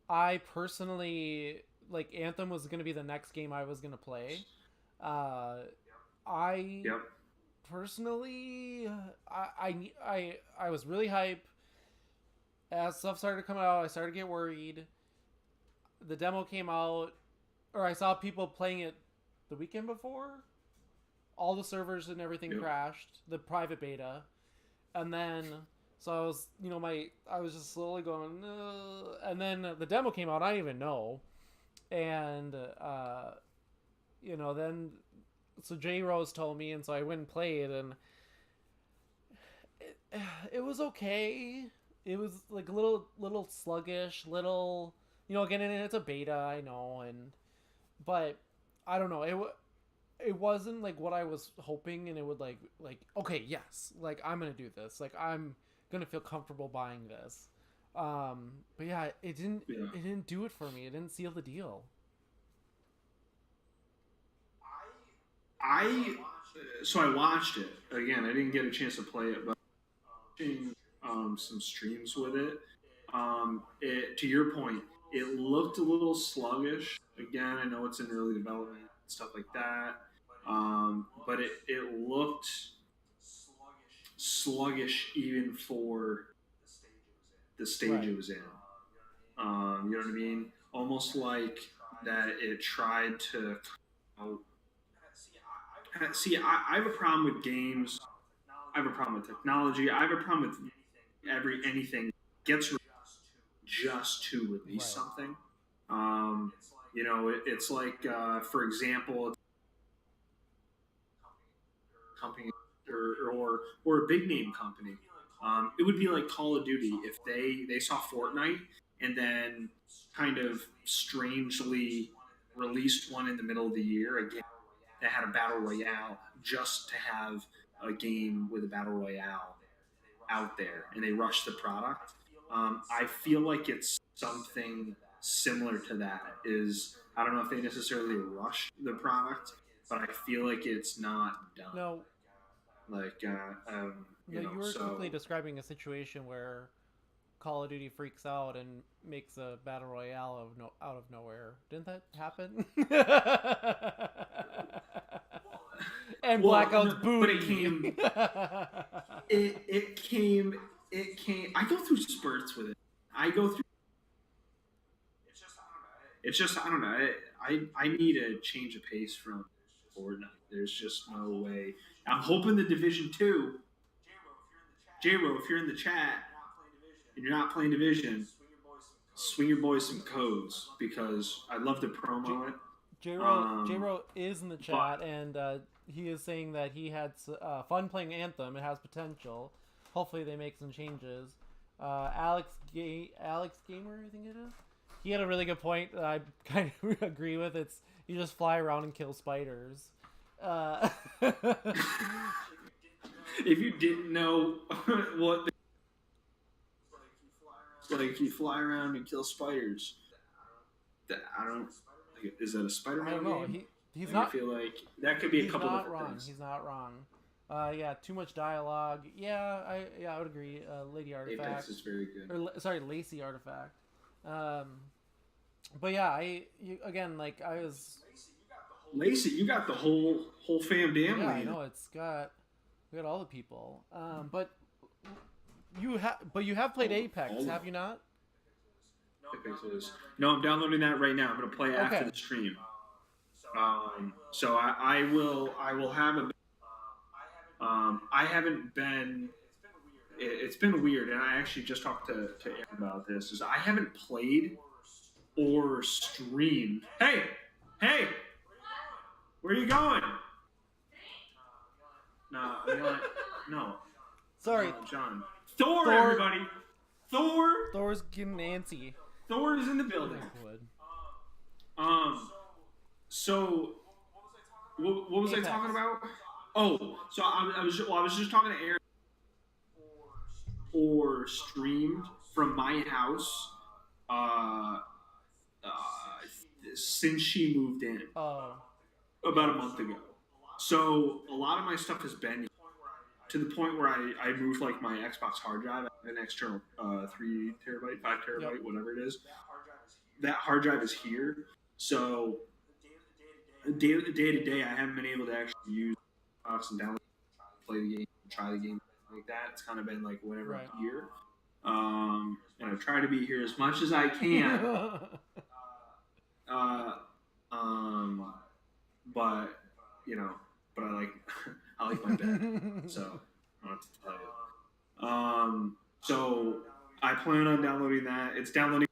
I personally like Anthem was going to be the next game I was going to play. I Yep. personally, I was really hype. As stuff started to come out, I started to get worried. The demo came out, or I saw people playing it the weekend before. All the servers and everything Yep. crashed. The private beta, and then so I was, I was just slowly going, and then the demo came out. I didn't even know, and then so J Rose told me, and so I went and played, and it was okay. It was like a little sluggish, little, again, and it's a beta, I know, but I don't know, it wasn't like what I was hoping, and it would like okay, yes, like I'm gonna do this, like I'm gonna feel comfortable buying this, but yeah, Yeah. it didn't do it for me. It didn't seal the deal. I so I watched it again. I didn't get a chance to play it, but watching some streams with it. To your point, it looked a little sluggish. Again, I know it's in early development and stuff like that, but it looked sluggish even for the stage Right. it was in. You know what I mean? Almost like that it tried to. See, I have a problem with games. I have a problem with technology. I have a problem with anything gets just to release Right. something. It's like, for example, a company or a big name company. It would be like Call of Duty if they saw Fortnite and then kind of strangely released one in the middle of the year again that had a battle royale just to have a game with a battle royale out there, and they rushed the product. I feel like it's something similar to that. I don't know if they necessarily rushed the product, but I feel like it's not done. No, Like, No, you were so quickly describing a situation where Call of Duty freaks out and makes a battle royale out of nowhere. Didn't that happen? And well, Blackout's no, but booty. it came. I go through spurts with it. I go through. It's just I don't know. I need a change of pace from Fortnite. There's just no way. I'm hoping the Division 2. J-Ro, if you're in the chat and you're not playing Division, swing your boys some codes because I'd love to promo it. J-Ro is in the chat, and he is saying that he had fun playing Anthem. It has potential. Hopefully they make some changes. Alex Gamer, I think it is. He had a really good point that I kind of agree with. It's you just fly around and kill spiders. If you didn't know what, it's like you fly around and kill spiders. I don't. Is that a Spider-Man I don't know. game? He's I not. feel like that could be a couple not different wrong. things. He's not wrong. Yeah, too much dialogue. Yeah, I would agree. Lady Artifact. Apex is very good. Or sorry, Lacey Artifact. But yeah, again, like I was. Lacey, you got the whole fam damn. Yeah, I know we got all the people. But you have played Apex, have you not? Apex is. No, I'm downloading that right now. I'm gonna play after the stream. So I will have a. I haven't been. It's been weird, and I actually just talked to Aaron about this. Is I haven't played or streamed. Hey, where are you going? No. Sorry, John. Thor, everybody. Thor. Thor's getting antsy. Thor is in the building. So, what was Apex. I talking about? Oh, so I was just talking to Aaron. Or streamed from my house, since she moved in. Oh. About a month ago. So a lot of my stuff has been to the point where I moved like my Xbox hard drive, an external 3 terabyte, 5 terabyte, whatever it is. That hard drive is here. So day to day, I haven't been able to actually use Xbox and download, play the game, try the game like that. It's kind of been like whenever I'm here. And I try to be here as much as I can. But but I like my bed, so I don't have to tell you. So I plan on downloading that. It's downloading.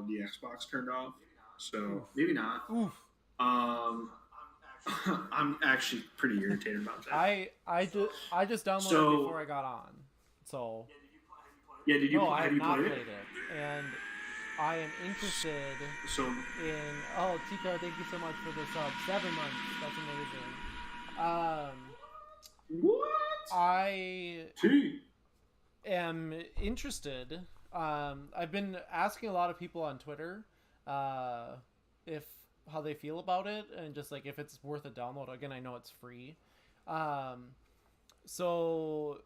The Xbox turned off, so maybe not. Oof. I'm actually pretty irritated about that. I just downloaded it before I got on, so. Yeah, did you? No, I have have you not played played it, and I am interested in. Oh, Tika, thank you so much for the sub. 7 months. That's amazing. What? I am interested. I've been asking a lot of people on Twitter how they feel about it, and just like if it's worth a download. Again, I know it's free. So,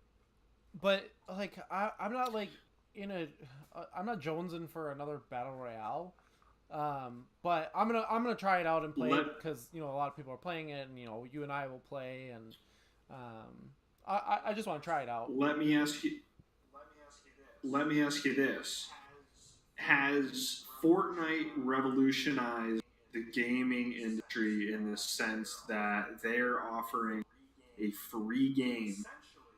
but like I'm not like I'm not jonesing for another battle royale. But I'm gonna try it out and play it because a lot of people are playing it, and you and I will play, and I just want to try it out. Let me ask you this: has Fortnite revolutionized the gaming industry in the sense that they're offering a free game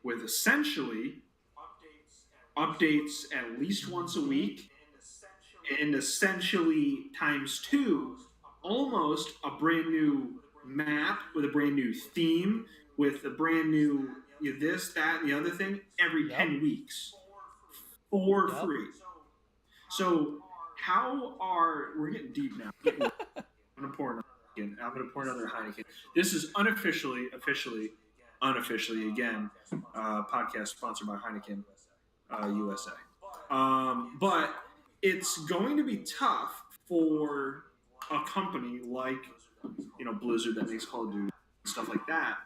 with essentially updates at least once a week, and essentially times 2, almost a brand new map with a brand new theme, with a brand new this, that, and the other thing every 10 weeks for free. So we're getting deep now. I'm gonna pour another Heineken. This is unofficially again, podcast sponsored by Heineken USA. But it's going to be tough for a company like Blizzard that makes Call of Duty stuff like that.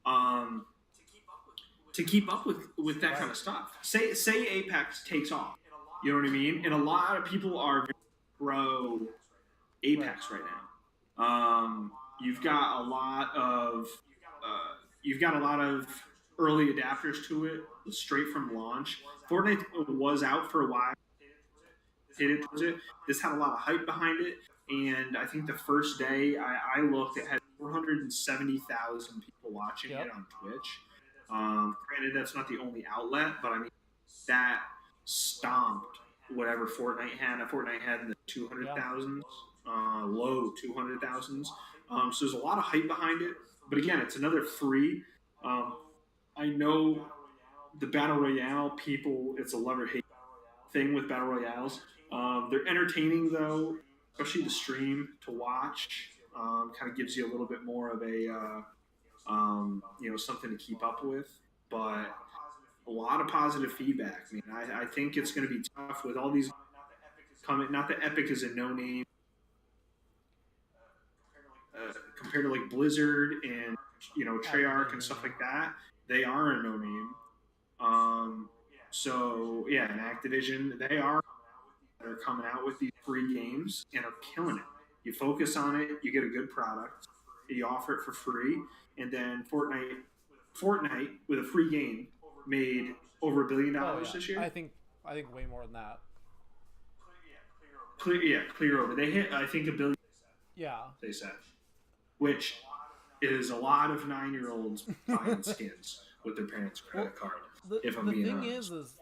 Um, to keep up with that kind of stuff. Say Apex takes off. You know what I mean? And a lot of people are pro Apex right now. You've got a lot of you've got a lot of early adapters to it straight from launch. Fortnite was out for a while. Hated towards it. This had a lot of hype behind it, and I think the first day I looked, it had 470,000 people watching it Yep. on Twitch. Granted, that's not the only outlet, but I mean that stomped whatever Fortnite had. Fortnite had in the 200,000s, low 200,000s. So there's a lot of hype behind it. But again, it's another free. Um, I know the battle royale people. It's a love or hate thing with battle royales. They're entertaining though, especially the stream to watch. Kind of gives you a little bit more of a something to keep up with. But a lot of positive feedback. I mean, I think it's going to be tough with all these coming. Not that Epic is a no name compared to like Blizzard and Treyarch and stuff like that. They are a no name. So yeah, and Activision, they're coming out with these free games and are killing it. You focus on it, you get a good product, you offer it for free, and then Fortnite with a free game made over $1 billion this year. I think way more than that. Clear over. They hit I think $1 billion. Yeah. They said, which is a lot of 9-year-olds buying skins with their parents' credit card. If I'm being honest. is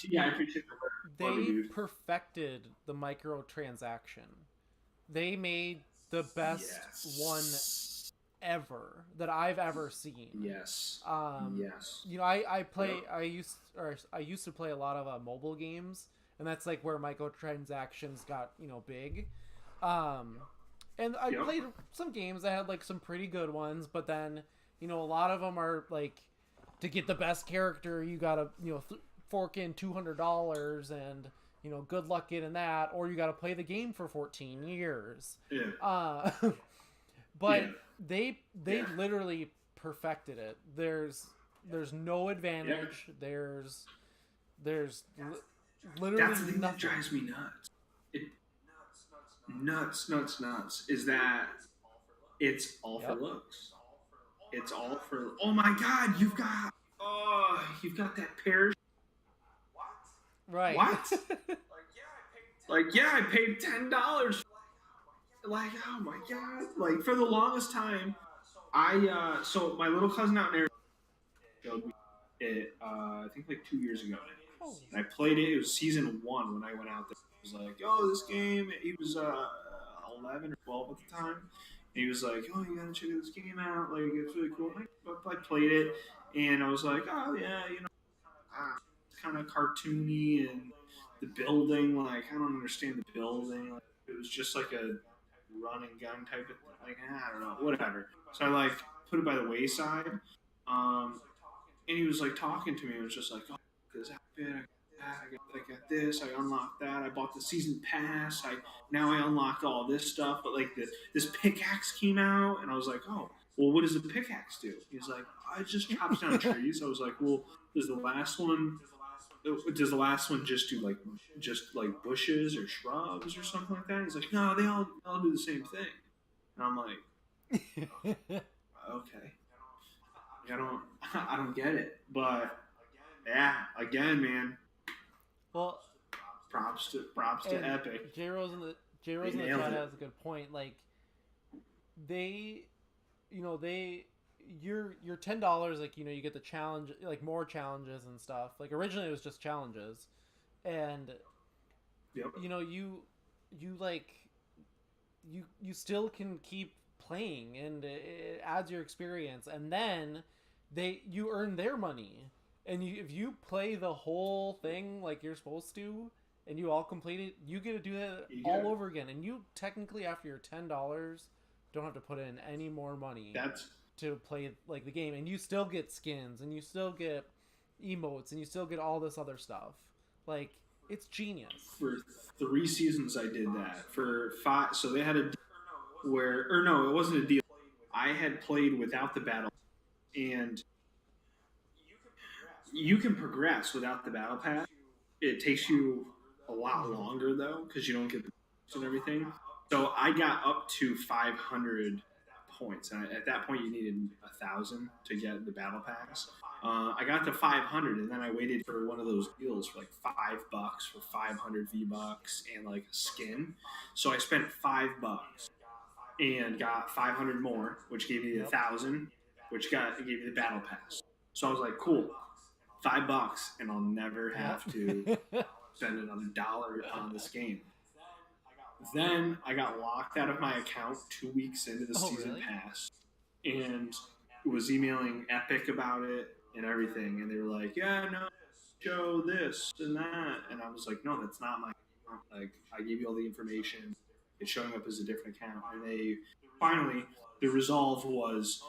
yeah, I appreciate they perfected the microtransaction. They made the best one ever that I've ever seen. Yes. Yes. I used to play a lot of mobile games, and that's like where microtransactions got big. And I played some games that had like some pretty good ones, but then a lot of them are like, to get the best character you gotta fork in $200 and good luck getting that, or you gotta play the game for 14 years. Yeah. But they literally perfected it. There's no advantage. Yeah. There's literally that's the thing nothing. That drives me nuts. Nuts is that it's all for looks. It's all for. Oh my God! You've got that pair. Right. What? I paid $10. Like, oh my God! Like for the longest time, so my little cousin out in Arizona showed me it. I think like 2 years ago. And I played it. It was season 1 when I went out there. He was like, "Oh, this game." He was 11 or 12 at the time. And he was like, "Oh, you gotta check this game out. Like, it's really cool." I played it, and I was like, "Oh yeah, it's kind of cartoony and the building. Like, I don't understand the building. Like, it was just like a run and gun type of thing. Like, I don't know, whatever." So I like put it by the wayside. And he was like talking to me. And it was just like, "Oh, this happened. I got this. I unlocked that. I bought the season pass. Now I unlocked all this stuff. But like this pickaxe came out, and I was like, oh, well, what does a pickaxe do?" He's like, "Oh, it just chops down trees." I was like, "Well, does the last one just do like bushes or shrubs or something like that?" He's like, "No, they all do the same thing." And I'm like, okay, I don't get it, but yeah, again, man. Well, props to Epic. J Rose in the chat has a good point. Like, you're $10. Like, you get the challenge, like more challenges and stuff. Like originally it was just challenges, and you still can keep playing, and it adds your experience, and then you earn their money. And if you play the whole thing like you're supposed to, and you all complete it, you get to do that all over again. And you technically, after your $10, don't have to put in any more money to play like the game. And you still get skins, and you still get emotes, and you still get all this other stuff. Like, it's genius. For 3 seasons, I did that. For 5, so they had a deal it wasn't a deal. I had played without the battle, and you can progress without the battle pass. It takes you a lot longer though because you don't get the points and everything. So I got up to 500 points, and at that point you needed 1,000 to get the battle pass. I got to 500, and then I waited for one of those deals for like $5 for 500 V bucks and like a skin. So I spent $5 and got 500 more, which gave me 1,000, which gave me the battle pass. So I was like, cool, $5, and I'll never have to spend another dollar on this game. Then I got locked out of my account 2 weeks into the season pass, and was emailing Epic about it and everything, and they were like, "Yeah, no, show this and that," and I was like, "No, that's not my account. Like, I gave you all the information. It's showing up as a different account." And they finally, the resolve was,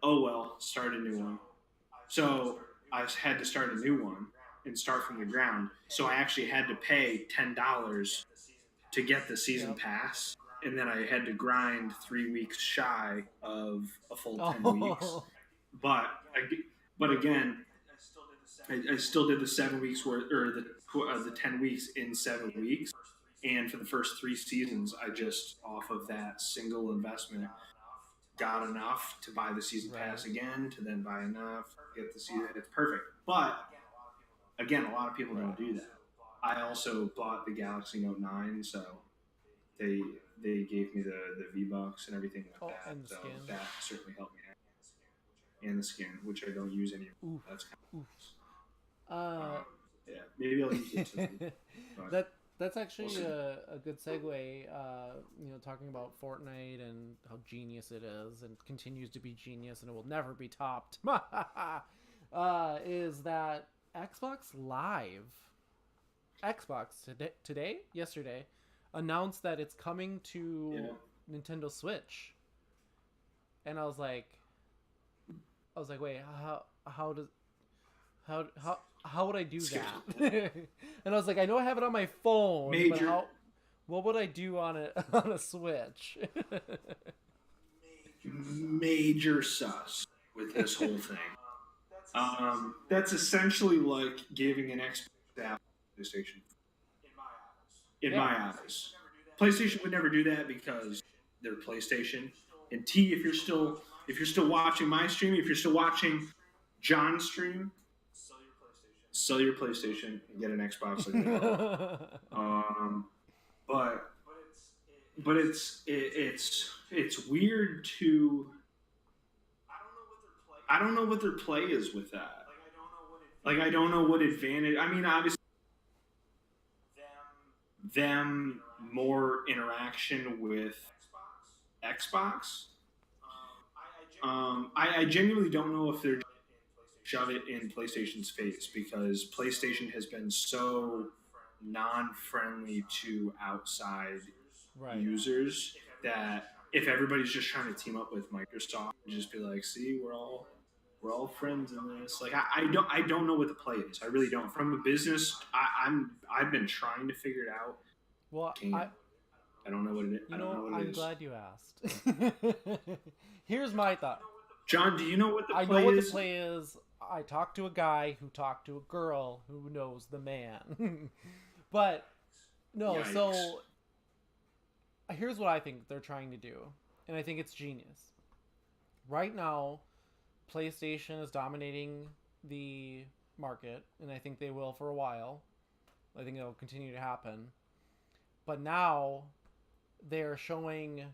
"Oh well, start a new one." So I had to start a new one and start from the ground. So I actually had to pay $10 to get the season pass, and then I had to grind 3 weeks shy of a full 10 weeks. But again, I still did the 7 weeks worth, or the 10 weeks in 7 weeks. And for the first 3 seasons, I just, off of that single investment, got enough to buy the season pass again, to then buy enough to get the season. It's perfect. But again, a lot of people don't do that. I also bought the Galaxy Note 9, so they gave me the V-Bucks and everything like that. And the skin. That certainly helped me out. And the skin, which I don't use anymore. Oof. That's kind of yeah, maybe I'll use it too. That's actually a good segue. Talking about Fortnite and how genius it is and continues to be genius and it will never be topped. Is that Xbox yesterday announced that it's coming to Nintendo Switch, and I was like, wait, how would I do that? And I was like, I know I have it on my phone, but what would I do on a Switch? Major sus with this whole thing. That's essentially like giving an Xbox to PlayStation. In my eyes, PlayStation would never do that because they're PlayStation. And T, if you're still watching my stream, if you're still watching John's stream, sell your PlayStation and get an Xbox. But it's weird to. I don't know what their play is with that. Like, I don't know what advantage. I mean, obviously, them more interaction with Xbox. I genuinely don't know if they're shove it in PlayStation's face, because PlayStation has been so non-friendly to outside users that if everybody's just trying to team up with Microsoft and just be like, see, we're all friends in this. Like, I don't know what the play is. I really don't. From a business, I've been trying to figure it out. Well, I don't know what it is. I'm glad you asked. Here's my thought. John, do you know what the play is? I know what the play is. I talked to a guy who talked to a girl who knows the man. But no, Yikes. So here's what I think they're trying to do, and I think it's genius. Right now, PlayStation is dominating the market, and I think they will for a while. I think it'll continue to happen. But now they're showing,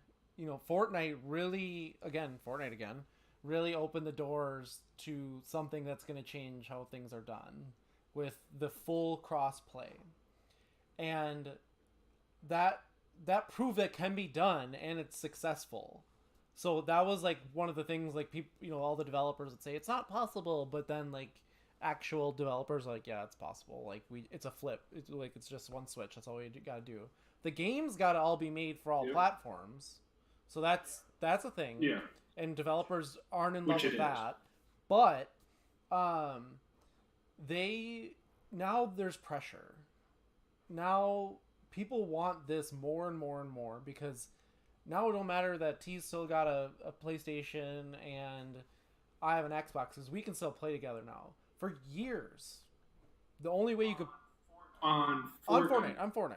Fortnite again, really opened the doors to something that's going to change how things are done with the full cross-play. And that proved that can be done, and it's successful. So that was like one of the things, like, people, all the developers would say it's not possible, but then like actual developers are like, yeah, it's possible. Like, it's a flip. It's like, it's just one switch. That's all we got to do. The game's got to all be made for all platforms. So that's a thing. Yeah. And developers aren't in love with that. But now there's pressure. Now people want this more and more and more, because Now it don't matter that T's still got a PlayStation and I have an Xbox, because we can still play together now. For years, the only way you could On on Fortnite. Fortnite,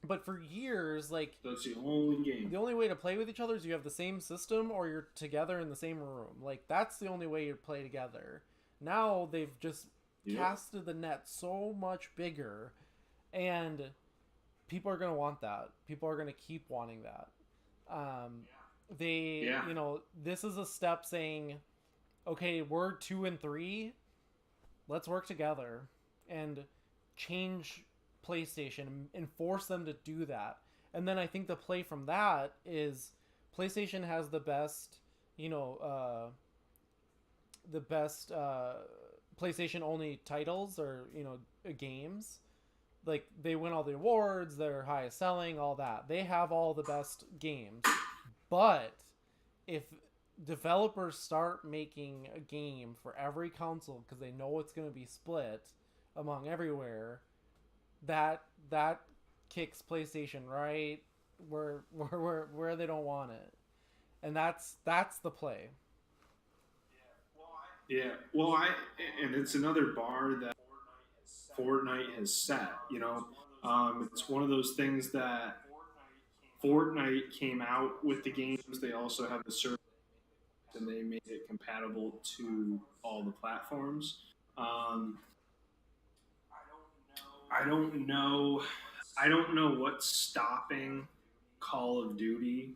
but for years, like, That's the only game. the only way to play with each other is you have the same system or you're together in the same room. Like, that's the only way you play together. Now they've just casted the net so much bigger, and people are going to want that. People are going to keep wanting that. You know, this is a step saying, okay, we're 2 and 3. Let's work together and change PlayStation and force them to do that. And then I think the play from that is PlayStation has the best, you know, PlayStation only titles, or, you know, games. Like, they win all the awards, they're highest selling, all that. They have all the best games. But if developers start making a game for every console because they know it's going to be split among everywhere, that kicks PlayStation right where they don't want it. And that's the play. Yeah, well, and it's another bar that Fortnite has set. You know, it's one of those things that Fortnite came out with the games. They also have the service, and they made it compatible to all the platforms. Um, I don't know. I don't know what's stopping Call of Duty,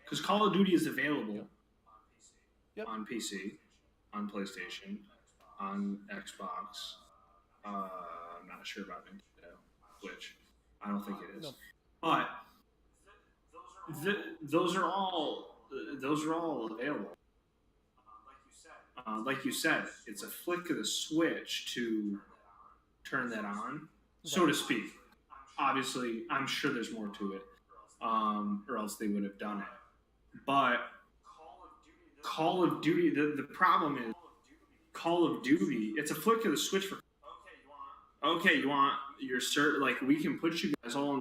because Call of Duty is available on PC, on PlayStation, on Xbox. I'm not sure about Nintendo Switch. I don't think it is. No. But those are all available. Like you said, it's a flick of the switch to turn that on, so to speak. Obviously, I'm sure there's more to it, or else they would have done it. But Call of Duty, the problem is Call of Duty. It's a flick of the switch for. Okay, you want your like, we can put you guys all.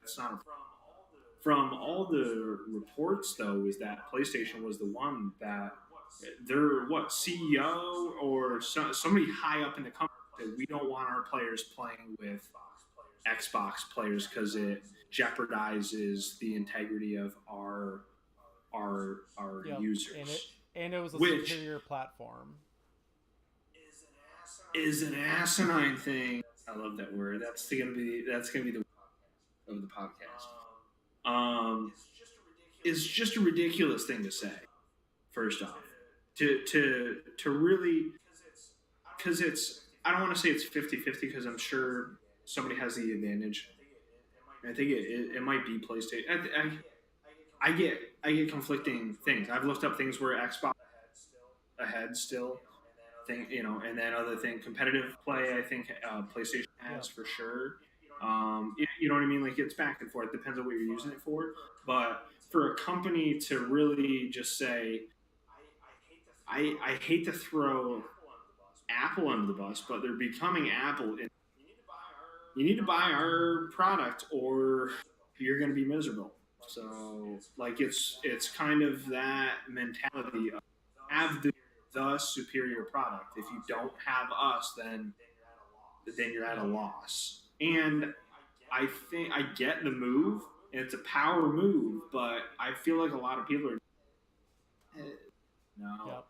It's not a. From all the reports, though, is that PlayStation was the one that their CEO or somebody high up in the company said, we don't want our players playing with Xbox players because it jeopardizes the integrity of our users. And it was a superior platform. Is an asinine thing. I love that word. That's gonna be the word of the podcast. It's just a ridiculous thing to say. First off, to really, because it's, I don't want to say it's 50-50, because I'm sure somebody has the advantage. I think it might be PlayStation. I get conflicting things. I've looked up things where Xbox ahead still, thing, you know, and then other thing, competitive play. I think PlayStation has for sure. You know what I mean? Like, it's back and forth. Depends on what you're using it for. But for a company to really just say, I hate to throw Apple under the bus, but they're becoming Apple. And you need to buy our product, or you're going to be miserable. So, like, it's kind of that mentality of have the superior product. If you don't have us, then you're at a loss. And I think I get the move, and it's a power move, but I feel like a lot of people are no. Yep.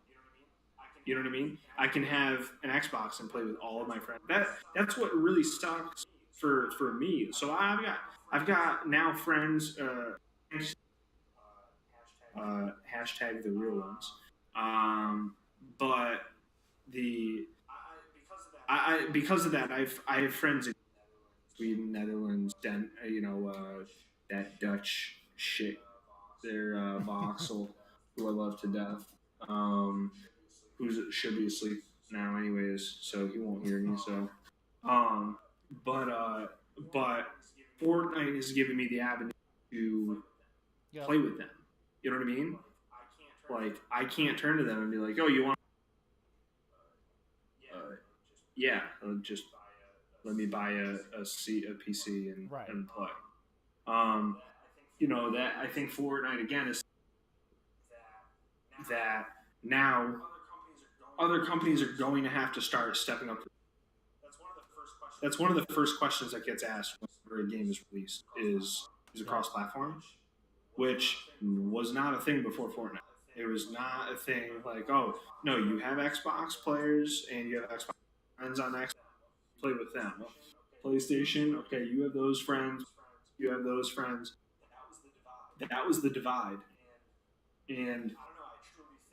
You know what I mean? I can have an Xbox and play with all of my friends. That's what really sucks for me. So I've got now friends. Hashtag the real ones. But because of that, I have friends in Sweden, Netherlands, that Dutch shit. They're Voxel, who I love to death. Who should be asleep now, anyways, so he won't hear me. So, but Fortnite is giving me the avenue to play with them. You know what I mean? Like, I can't turn to them and be like, "Oh, you want?" Yeah, just let me buy a PC and play. that I think Fortnite again is that now other companies are going to have to start stepping up. That's one of the first questions that gets asked whenever a game is released is a cross-platform, which was not a thing before Fortnite. It was not a thing like, oh no, you have Xbox players and you have Xbox friends on Xbox, play with them. Well, PlayStation, okay, you have those friends, you have those friends. That was the divide, and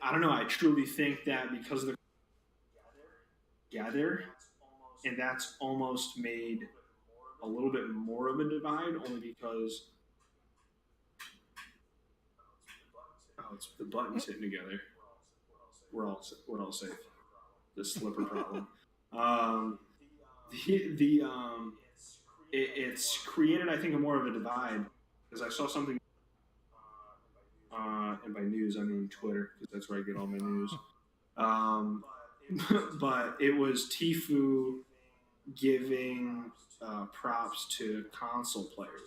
I don't know. I truly think that because of the together, and that's almost made a little bit more of a divide, only because it's the buttons hitting together. We're all safe. The slipper problem. Um, it's created, I think, a more of a divide because I saw something. And by news, I mean Twitter, because that's where I get all my news. Um, but it was Tfue giving props to console players.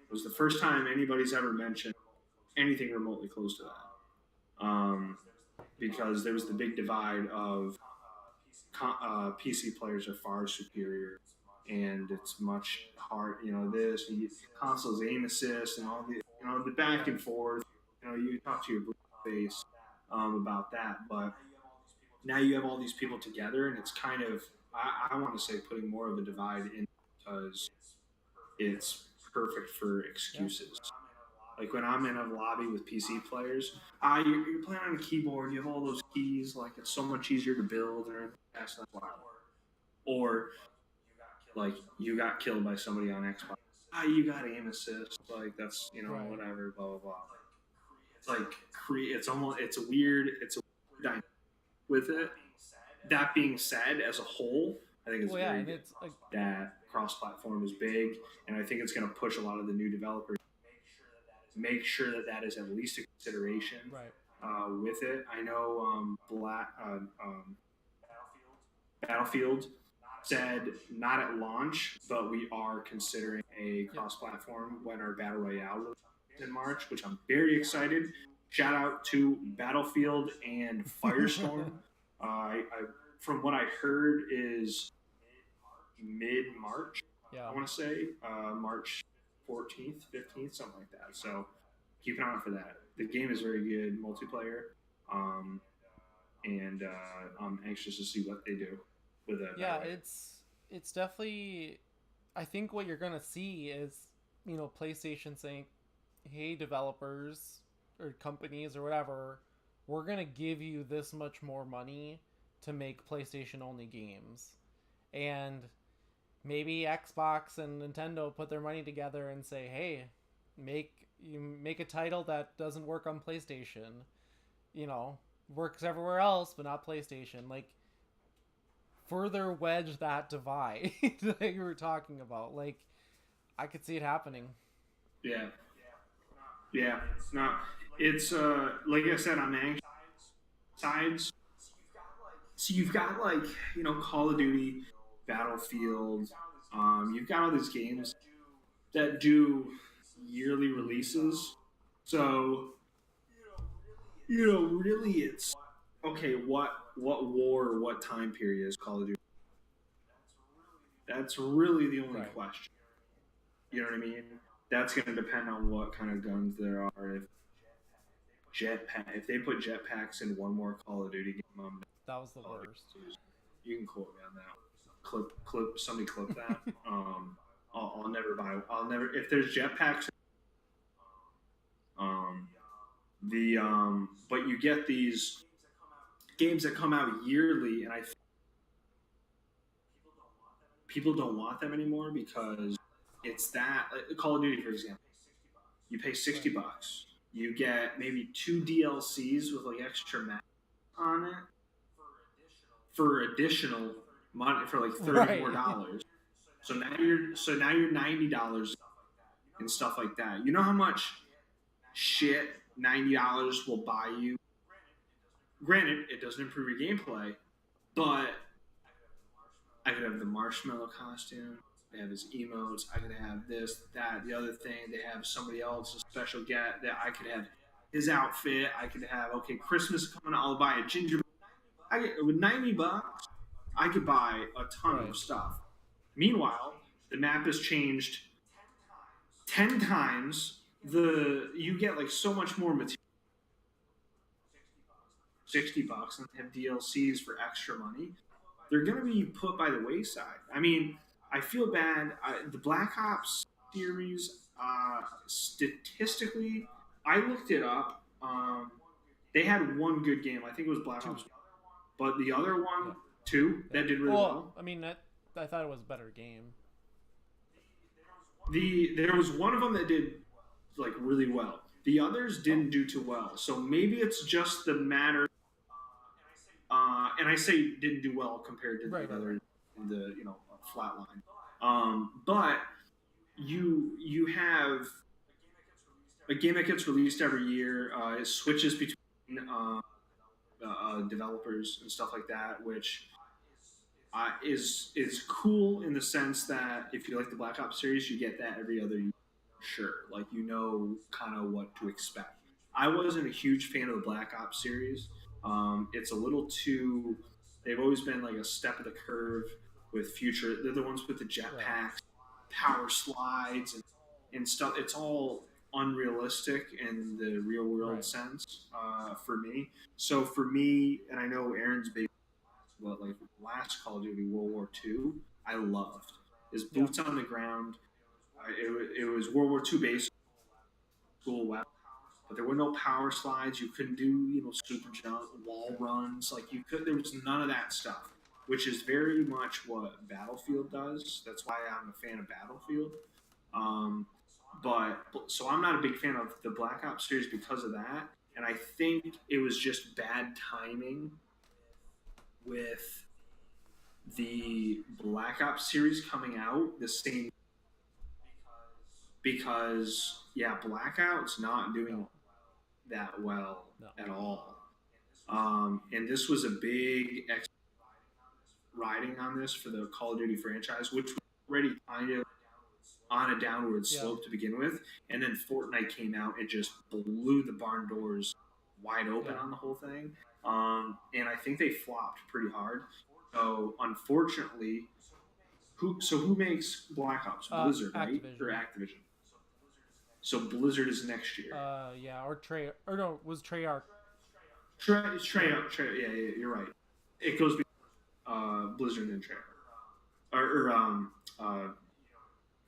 It was the first time anybody's ever mentioned anything remotely close to that. Because there was the big divide of PC players are far superior, and it's much hard. This consoles aim assist and all the back and forth. You talk to your face about that, but now you have all these people together, and it's kind of I want to say putting more of a divide in because it's perfect for excuses. Like when I'm in a lobby with PC players, you're playing on a keyboard, you have all those keys, like it's so much easier to build and that's why. Or like you got killed by somebody on Xbox. You got aim assist, like that's Right. whatever, blah blah blah. Like it's a weird dynamic with it. That being said, as a whole, I think it's very good that cross-platform is big, and I think it's going to push a lot of the new developers. Make sure that is at least a consideration with it. I know Battlefield said not at launch, but we are considering a cross-platform when our Battle Royale in March, which I'm very excited. Shout out to Battlefield and Firestorm. From what I heard is mid-March. Yeah. I want to say March 14th, 15th, something like that. So keep an eye out for that. The game is very good multiplayer, and I'm anxious to see what they do with it. Yeah, it's definitely. I think what you're gonna see is PlayStation saying, "Hey, developers or companies or whatever, we're gonna give you this much more money to make PlayStation only games," and maybe Xbox and Nintendo put their money together and say, "Hey, make a title that doesn't work on PlayStation, works everywhere else but not PlayStation." Like further wedge that divide that you were talking about. Like I could see it happening. Yeah. No, it's like I said, I'm anxious. Sides. So you've got like Call of Duty, Battlefield. You've got all these games that do yearly releases. So really, it's okay. What war or what time period is Call of Duty? That's really the only question. You know what I mean? That's going to depend on what kind of guns there are. If they put jetpacks in one more Call of Duty game, that was the worst. You can quote me on that. Somebody clip that. I'll never buy. I'll never if there's jetpacks. But you get these games that come out yearly, and I think people don't want them anymore because it's that Call of Duty, for example. You pay $60. You get maybe 2 DLCs with like extra maps on it for additional money for like $30 more. So now you're $90 and stuff like that. You know how much shit $90 will buy you? Granted, it doesn't improve your gameplay, but I could have the marshmallow costume. have his emotes. I could have this, that, the other thing. They have somebody else, a special get that I could have his outfit. I could have Christmas coming. I'll buy a gingerbread. With $90, I could buy a ton of stuff. Meanwhile, the map has changed 10 times. You get like so much more material. $60 and have DLCs for extra money. They're going to be put by the wayside. I mean, I feel bad. The Black Ops series, statistically, I looked it up. They had one good game. I think it was Black Ops. But the other one, two, that did really well. I mean, I thought it was a better game. There was one of them that did like really well. The others didn't do too well. So maybe it's just the matter. And I say didn't do well compared to the other, the flat line. But you have a game that gets released every year. It switches between developers and stuff like that, which is cool in the sense that if you like the Black Ops series, you get that every other year. Sure, like kind of what to expect. I wasn't a huge fan of the Black Ops series. It's a little too. They've always been like a step of the curve with future. They're the ones with the jetpacks, power slides, and stuff. It's all unrealistic in the real world sense for me. So for me, and I know Aaron's big. Well, like last Call of Duty World War II, I loved his boots on the ground. It was World War II based school weapon, but there were no power slides. You couldn't do super jump, wall runs. Like there was none of that stuff, which is very much what Battlefield does. That's why I'm a fan of Battlefield. So I'm not a big fan of the Black Ops series because of that, and I think it was just bad timing with the Black Ops series coming out the same because Blackout's not doing that well at all. And this was a big riding on this for the Call of Duty franchise, which was already kind of on a downward slope to begin with. And then Fortnite came out and just blew the barn doors wide open on the whole thing. And I think they flopped pretty hard. So unfortunately, who makes Black Ops? Blizzard, right? Or Activision? So Blizzard is next year. Was Treyarch? Treyarch. Yeah, you're right. It goes between Blizzard and Treyarch.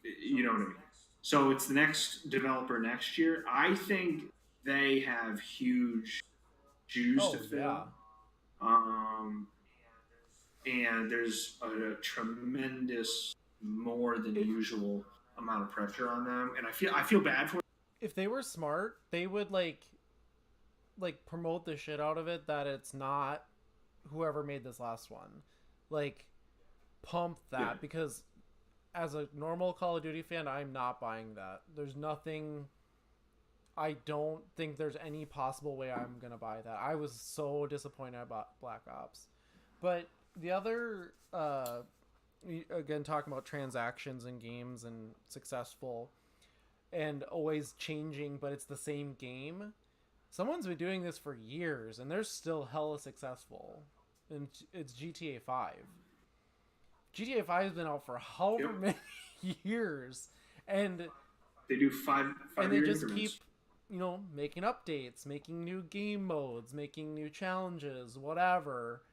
You know what I mean. So it's the next developer next year. I think they have huge shoes to fill. And there's a tremendous, more than usual amount of pressure on them, and I feel bad for them. If they were smart, they would like promote the shit out of it that it's not whoever made this last one. Like pump that because as a normal Call of Duty fan, I'm not buying that. There's nothing. I don't think there's any possible way I'm gonna buy that. I was so disappointed about Black Ops. But the other, again, talking about transactions in games and successful and always changing, but it's the same game. Someone's been doing this for years, and they're still hella successful. And it's GTA 5. GTA 5 has been out for however many years, and they do five and they just increments. Keep, making updates, making new game modes, making new challenges, whatever.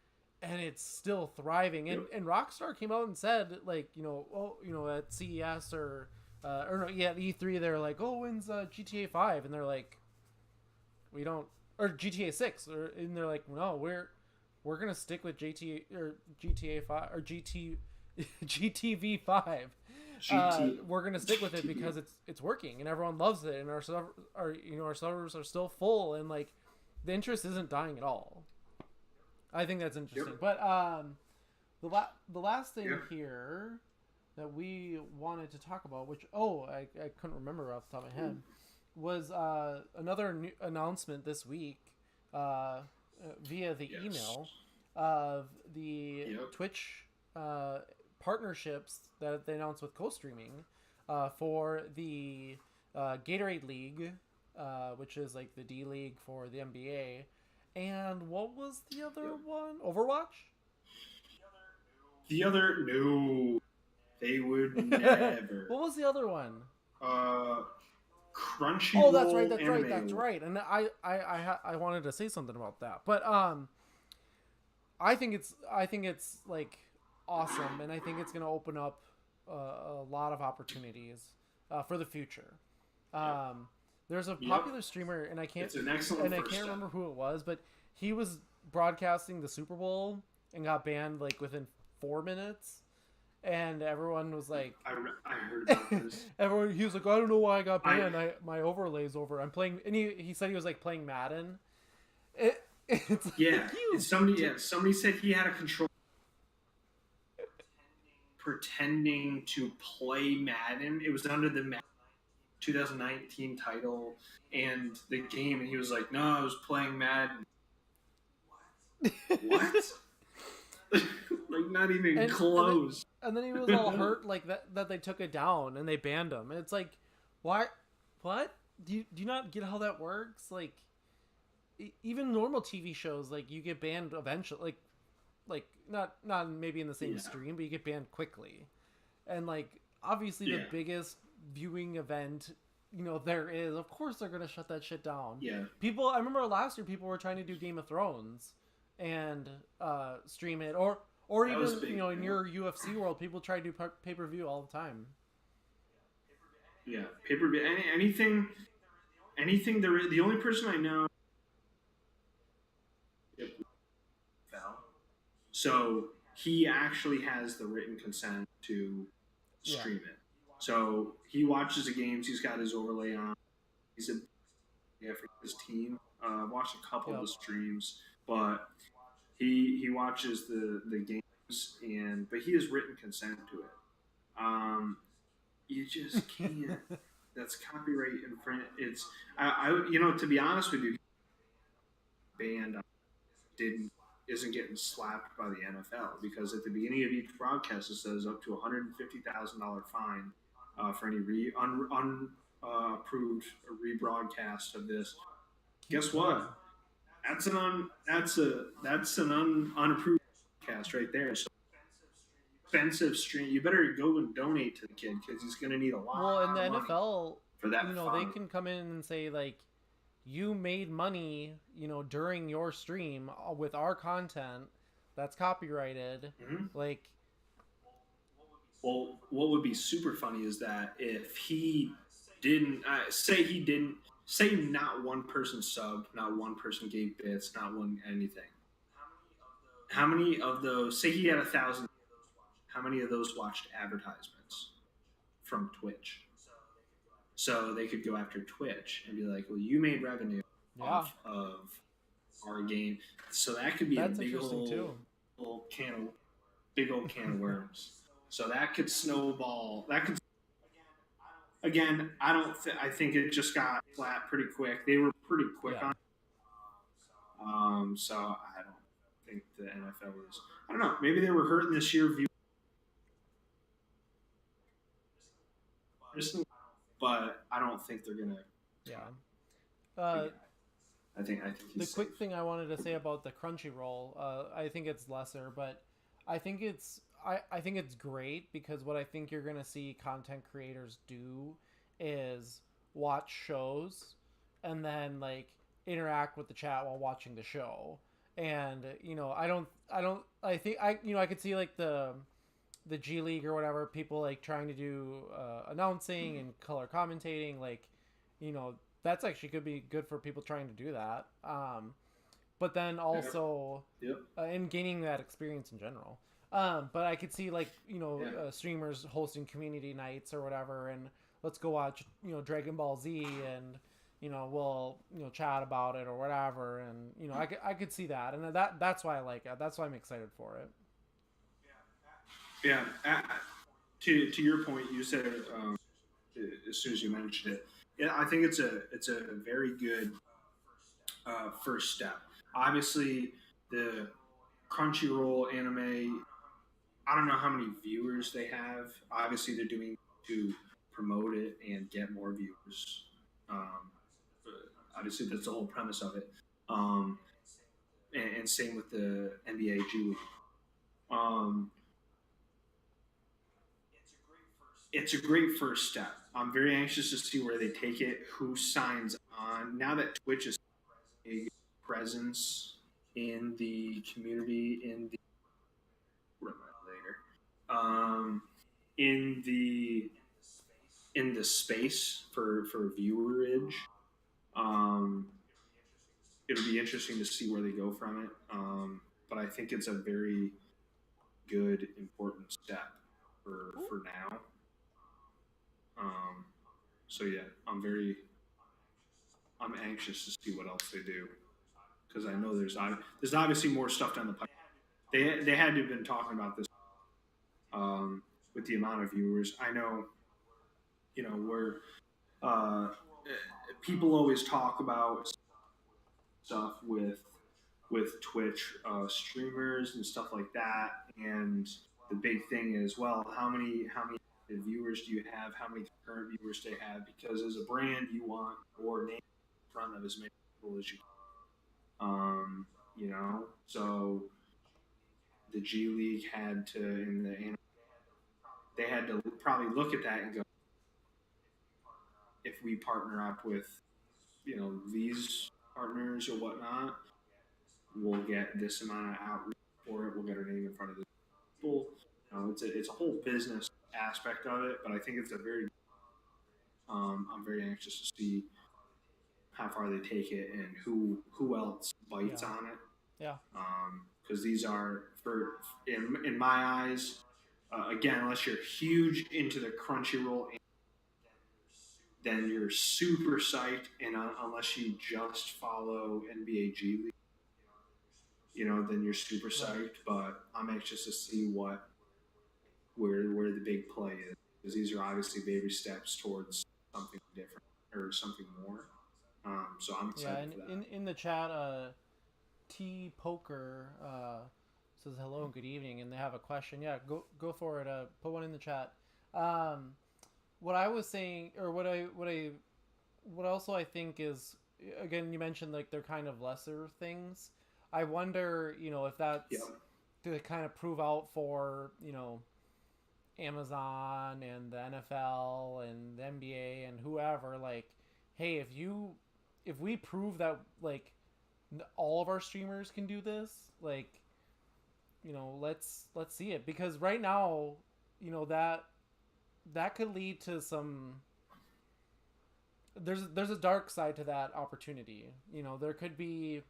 And it's still thriving. And Rockstar came out and said, like, at CES or at E3, they're like, when's GTA 5? And they're like, we don't, or GTA 6, and they're like, no, we're gonna stick with GTA 5 or GTV 5. We're gonna stick with it because it's working and everyone loves it, and our servers are still full, and like the interest isn't dying at all. I think that's interesting. But the last thing here that we wanted to talk about, which I couldn't remember off the top of my head, was another new announcement this week via the email of the Twitch partnerships that they announced with co-streaming for the Gatorade League, which is like the D League for the NBA. And what was the other one? Overwatch? The other, no, they would never. What was the other one? Crunchyroll. Oh, that's right. That's Anime right. That's right. And I wanted to say something about that, but I think it's like awesome, and I think it's going to open up a lot of opportunities for the future. There's a popular streamer, and I can't remember who it was, but he was broadcasting the Super Bowl and got banned like within 4 minutes, and everyone was like, I heard about this. He was like, I don't know why I got banned. My overlay's over. I'm playing, and he said he was like playing Madden. It's somebody said he had a control pretending to play Madden. It was under the Madden 2019 title and the game, and he was like, no, I was playing Madden. What? Like, not even close. And then he was all hurt like that they took it down and they banned him. And it's like, why? What? Do you not get how that works? Like, even normal TV shows, like, you get banned eventually. Like not maybe in the same stream, but you get banned quickly. And like, obviously the biggest viewing event, there is, of course they're gonna shut that shit down. Yeah. I remember last year people were trying to do Game of Thrones and stream it, or even in your UFC world, people try to do pay-per-view all the time. Yeah, pay-per-view, anything. The only person I know. So he actually has the written consent to stream it. So he watches the games. He's got his overlay on. He's for his team. Watched a couple of the streams, but he watches the games, but he has written consent to it. You just can't. That's copyright infringement. It's to be honest with you, band isn't getting slapped by the NFL, because at the beginning of each broadcast it says up to $150,000 fine for any unapproved rebroadcast of this. Guess what? That's an unapproved broadcast right there. So expensive stream. You better go and donate to the kid, because he's going to need a lot. Well, in the of NFL, for that they can come in and say, like, you made money, during your stream with our content that's copyrighted. Mm-hmm. Like, well, what would be super funny is that if he didn't say not one person subbed, not one person gave bits, not one anything. How many of those? Say he had 1,000. How many of those watched advertisements from Twitch? So they could go after Twitch and be like, well, you made revenue off of our game. So that could be a big old can of worms. So that could snowball. That could, again, I think it just got flat pretty quick. They were pretty quick on it. So I don't think the NFL was, I don't know, maybe they were hurting this year but I don't think they're gonna. I think the quick thing I wanted to say about the Crunchyroll, I think it's lesser, but I think it's great, because what I think you're gonna see content creators do is watch shows and then like interact with the chat while watching the show. And I could see like the G League or whatever, people like trying to do announcing and color commentating, like, that's actually could be good for people trying to do that. But then also and gaining that experience in general. But I could see like, streamers hosting community nights or whatever, and let's go watch, Dragon Ball Z, and, we'll, chat about it or whatever. And, I could see that. And that's why I like it. That's why I'm excited for it. Yeah, to your point, you said as soon as you mentioned it. Yeah, I think it's a very good first step. Obviously, the Crunchyroll anime I don't know how many viewers they have. Obviously, they're doing to promote it and get more viewers. Um, obviously, that's the whole premise of it. Um, and same with the NBA G League. Um, it's a great first step. I'm very anxious to see where they take it, who signs on. Now that Twitch is a presence in the community, in the what am I later, in the space for viewerage. Um, it'll be interesting to see where they go from it. But I think it's a very good, important step for now. Um, so yeah, I'm anxious to see what else they do because I know there's obviously more stuff down the pipe. They had to have been talking about this with the amount of viewers. I know, where uh, people always talk about stuff with Twitch streamers and stuff like that, and the big thing is, well, how many viewers do you have? How many current viewers do they have? Because as a brand, you want your name in front of as many people as you can. So the G League had to they had to probably look at that and go, if we partner up with these partners or whatnot, we'll get this amount of outreach for it. We'll get our name in front of the people. It's a whole business aspect of it, but I think it's a very I'm very anxious to see how far they take it and who else bites on it. Yeah. Because these are in my eyes, again, unless you're huge into the Crunchyroll, then you're super psyched, and unless you just follow NBA G League, then you're super psyched. But I'm anxious to see where the big play is, because these are obviously baby steps towards something different or something more. So I'm excited for that. In the chat, T Poker says hello and good evening, and they have a question. Yeah, go for it. Put one in the chat. What I was saying, or what also I think is, again, you mentioned like they're kind of lesser things. I wonder, if that's to kind of prove out for Amazon and the NFL and the NBA and whoever, like, hey, if we prove that like all of our streamers can do this, like, let's see it, because right now, that could lead to some. There's a dark side to that opportunity. There could be,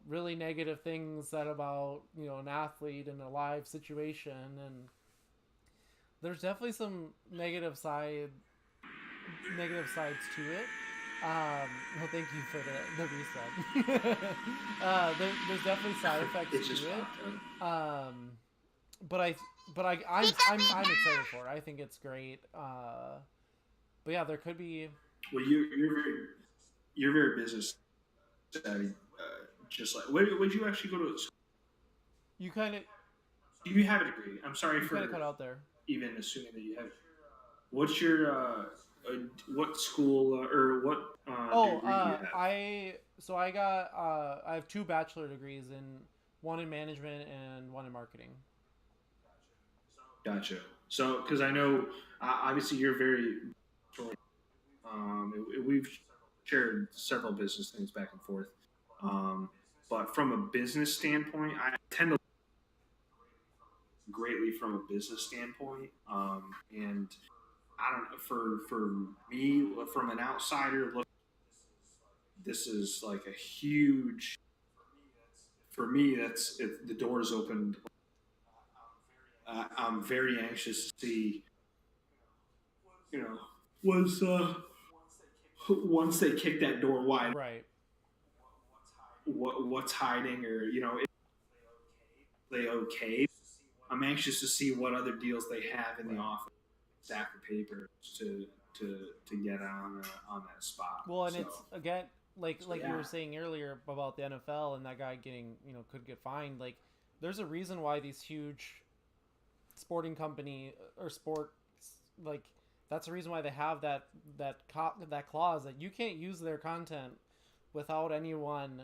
really negative things said about an athlete in a live situation, and there's definitely some negative sides to it. Well, thank you for the reset. There's definitely side effects to it. But I'm excited for it. I think it's great. But yeah, there could be. Well, you're very business savvy. Just like, where would you actually go to? You kind of. Do you have a degree? I'm sorry for kind of cut out there. Even assuming that you have. What's your what school or what degree do you have? I have 2 bachelor degrees, one in management and one in marketing. Gotcha. So, because I know obviously you're very. We've shared several business things back and forth, but from a business standpoint, I tend to greatly from a business standpoint, and I don't know, for me, from an outsider look, this is like a huge. For me, that's the doors opened. I'm very anxious to see. Was once they kick that door wide, right? What's hiding, or they okay? I'm anxious to see what other deals they have in the office, stack of papers to get on that spot. Well, and it's again like you were saying earlier about the NFL and that guy getting could get fined. Like, there's a reason why these huge sporting company or sports, like that's the reason why they have that clause that you can't use their content without anyone,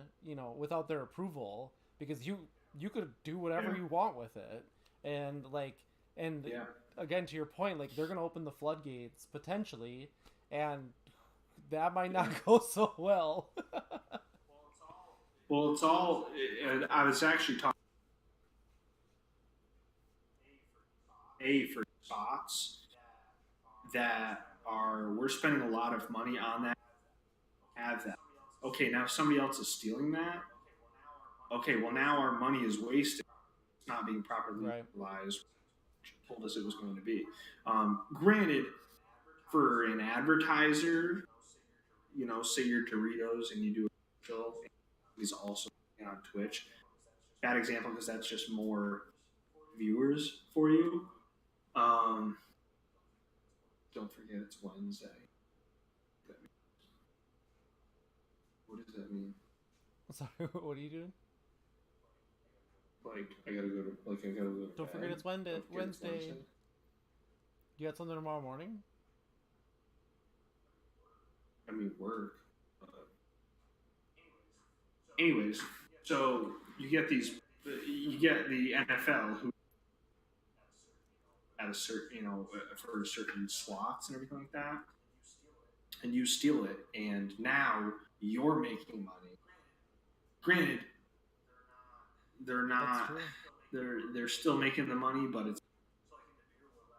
without their approval, because you could do whatever you want with it. And Yeah. again, to your point, like they're gonna open the floodgates potentially, and that might not go so well. Well, it's all. I was actually talking for spots that we're spending a lot of money on that. Have that. Okay, now somebody else is stealing that. Okay, well now our money is wasted. It's not being properly Right. utilized. Told us it was going to be. Granted, for an advertiser, say you're Doritos and you do a commercial, and he's also on Twitch. Bad example because that's just more viewers for you. Don't forget it's Wednesday. What does that mean? Sorry, what are you doing? Like I gotta go to. Don't forget it's Wednesday. Wednesday. You got something tomorrow morning? I mean work. Anyways, so you get the NFL who at a certain for certain slots and everything like that, and you steal it, and now you're making money. Granted, they're not. They're still making the money, but it's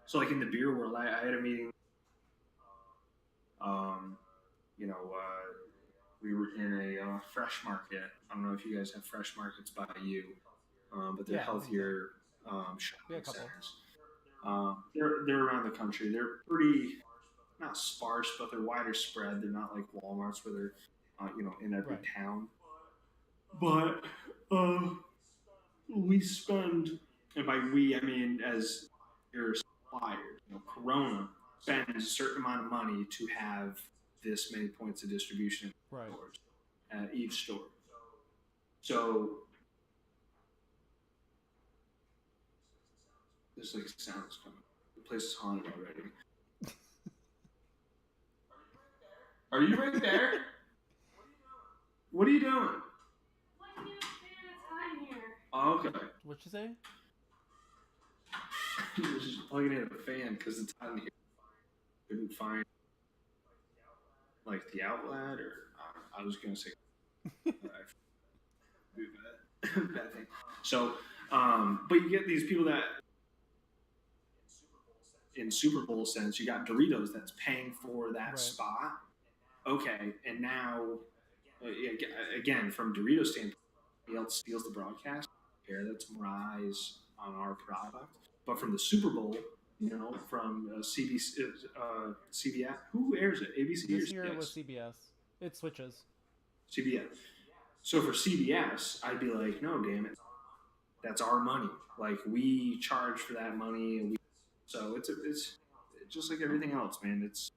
so like in the beer world. I had a meeting. We were in a fresh market. I don't know if you guys have fresh markets by you, but they're healthier shopping centers. They're around the country. They're pretty not sparse, but they're wider spread. They're not like Walmart's where they're in every town. But we spend, and by we I mean as your supplier. Corona spends a certain amount of money to have this many points of distribution stores at each store. So there's like sounds coming. The place is haunted already. Are you right there? What are you doing? Plugging in a fan, it's hot in here. Oh, okay. What'd you say? Just plugging in a fan because it's hot in here. Couldn't find like the outlet, or I was gonna say bad thing. So, but you get these people that in Super Bowl sense, you got Doritos that's paying for that spot. Okay, and now again from Doritos standpoint, somebody else steals the broadcast. That's more eyes on our product. But from the Super Bowl, from CBS, who airs it? ABC this or year CBS? It was CBS. It switches. CBS. So for CBS, I'd be like, no, damn it, that's our money. Like we charge for that money, and so it's just like everything else, man. It's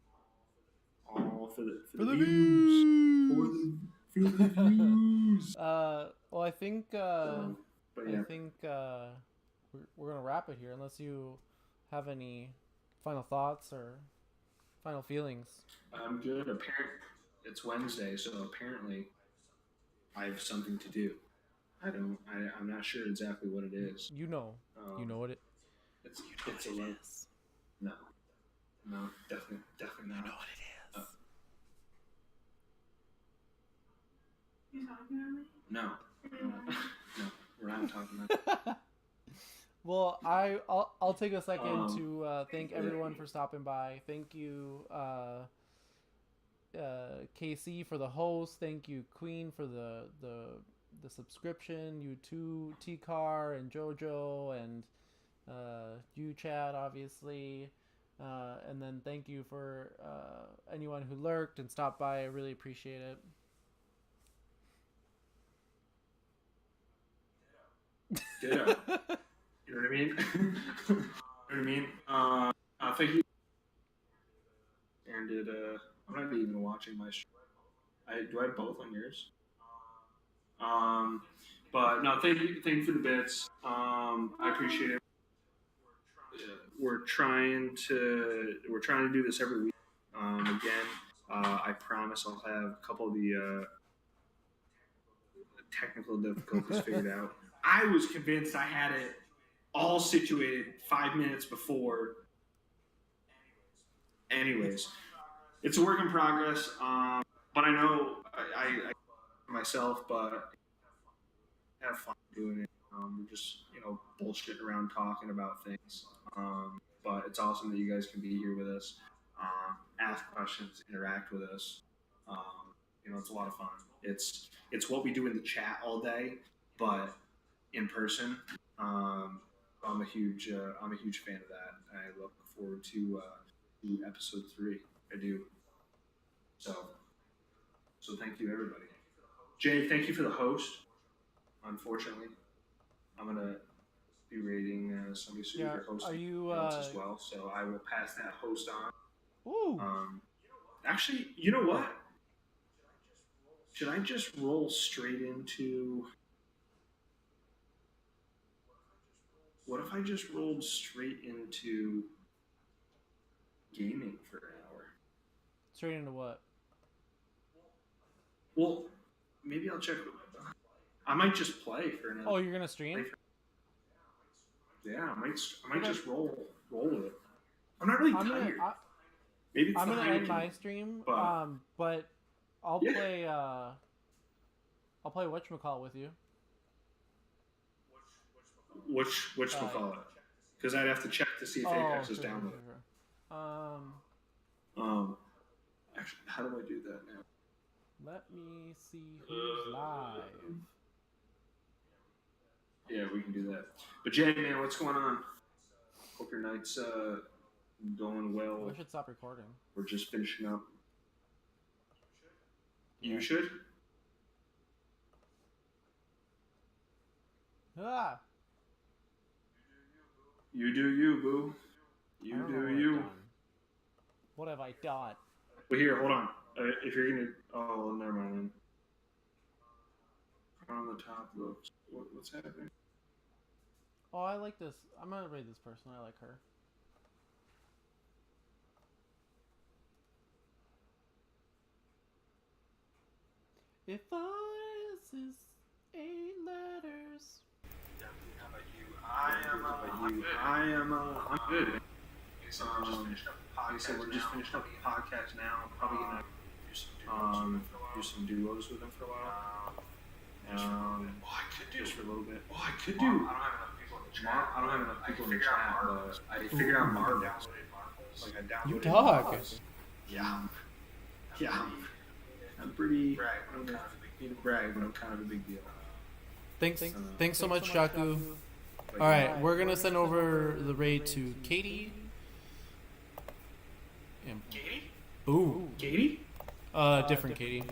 all for the views. For the views. Well, I think. But yeah. I think we're gonna wrap it here, unless you have any final thoughts or final feelings. I'm good. Apparently, it's Wednesday, so apparently I have something to do. I'm not sure exactly what it is. You know what it. It's a lot. No, definitely not. You know what it is. You talking to me? No, we're not talking about. Well, I'll take a second to thank everyone for stopping by. Thank you, KC for the host. Thank you, Queen, for the subscription. You too, T-Car and JoJo, and you, Chad, obviously. And then thank you for anyone who lurked and stopped by. I really appreciate it. Ditto. You know what I mean? You know what I mean? Thank you. And I'm not even watching my stream. Do I have both on yours? But no, thank you for the bits. I appreciate it. we're trying to do this every week. Again, I promise I'll have a couple of the technical difficulties figured out. I was convinced I had it all situated 5 minutes before. Anyways, it's a work in progress. But I know I myself, but have fun doing it. We're just bullshitting around talking about things. But it's awesome that you guys can be here with us, ask questions, interact with us. It's a lot of fun. It's what we do in the chat all day, but in person. I'm a huge fan of that. I look forward to episode 3. I do. So thank you, everybody. Jay, thank you for the host. Unfortunately, I'm gonna be rating somebody super host as well, so I will pass that host on. Ooh. Actually, you know what? Should I just roll straight into? What if I just rolled straight into gaming for an hour? Straight into what? Well, maybe I'll check. I might just play for an hour. Oh, you're gonna stream? Yeah, I might just roll with it. I'm not really tired. Maybe it's I'm gonna end my stream, but I'll play. I'll play whatchamacallit with you. Which whatchamacallit? Because I'd have to check to see if Apex is downloaded. Actually, how do I do that now? Let me see who's live. Yeah, we can do that. But Jay, man, what's going on? Hope your night's going well. We should stop recording. We're just finishing up. You should? Ah! You do you, boo. You do you. What have I done? But here, hold on. If you're gonna, oh, never mind. On the top looks. What's happening? Oh, I like this. I'm gonna rate this person. I like her. If this is 8 letters. How about you? I'm good. Like I said, we're just finishing up the podcast now. Probably gonna do some duos with them for a while. I could do just for a little bit. I could do. I don't have enough people in the chat. I don't have enough people in the chat, but I figured out Marvel. Like I downloaded. You dog. Yeah. I'm pretty. I don't need to brag, but I'm kind of a big deal. Thanks so much, Shaku. All right, we're gonna send over the raid to Katie. Katie? Ooh. Katie? Different Katie.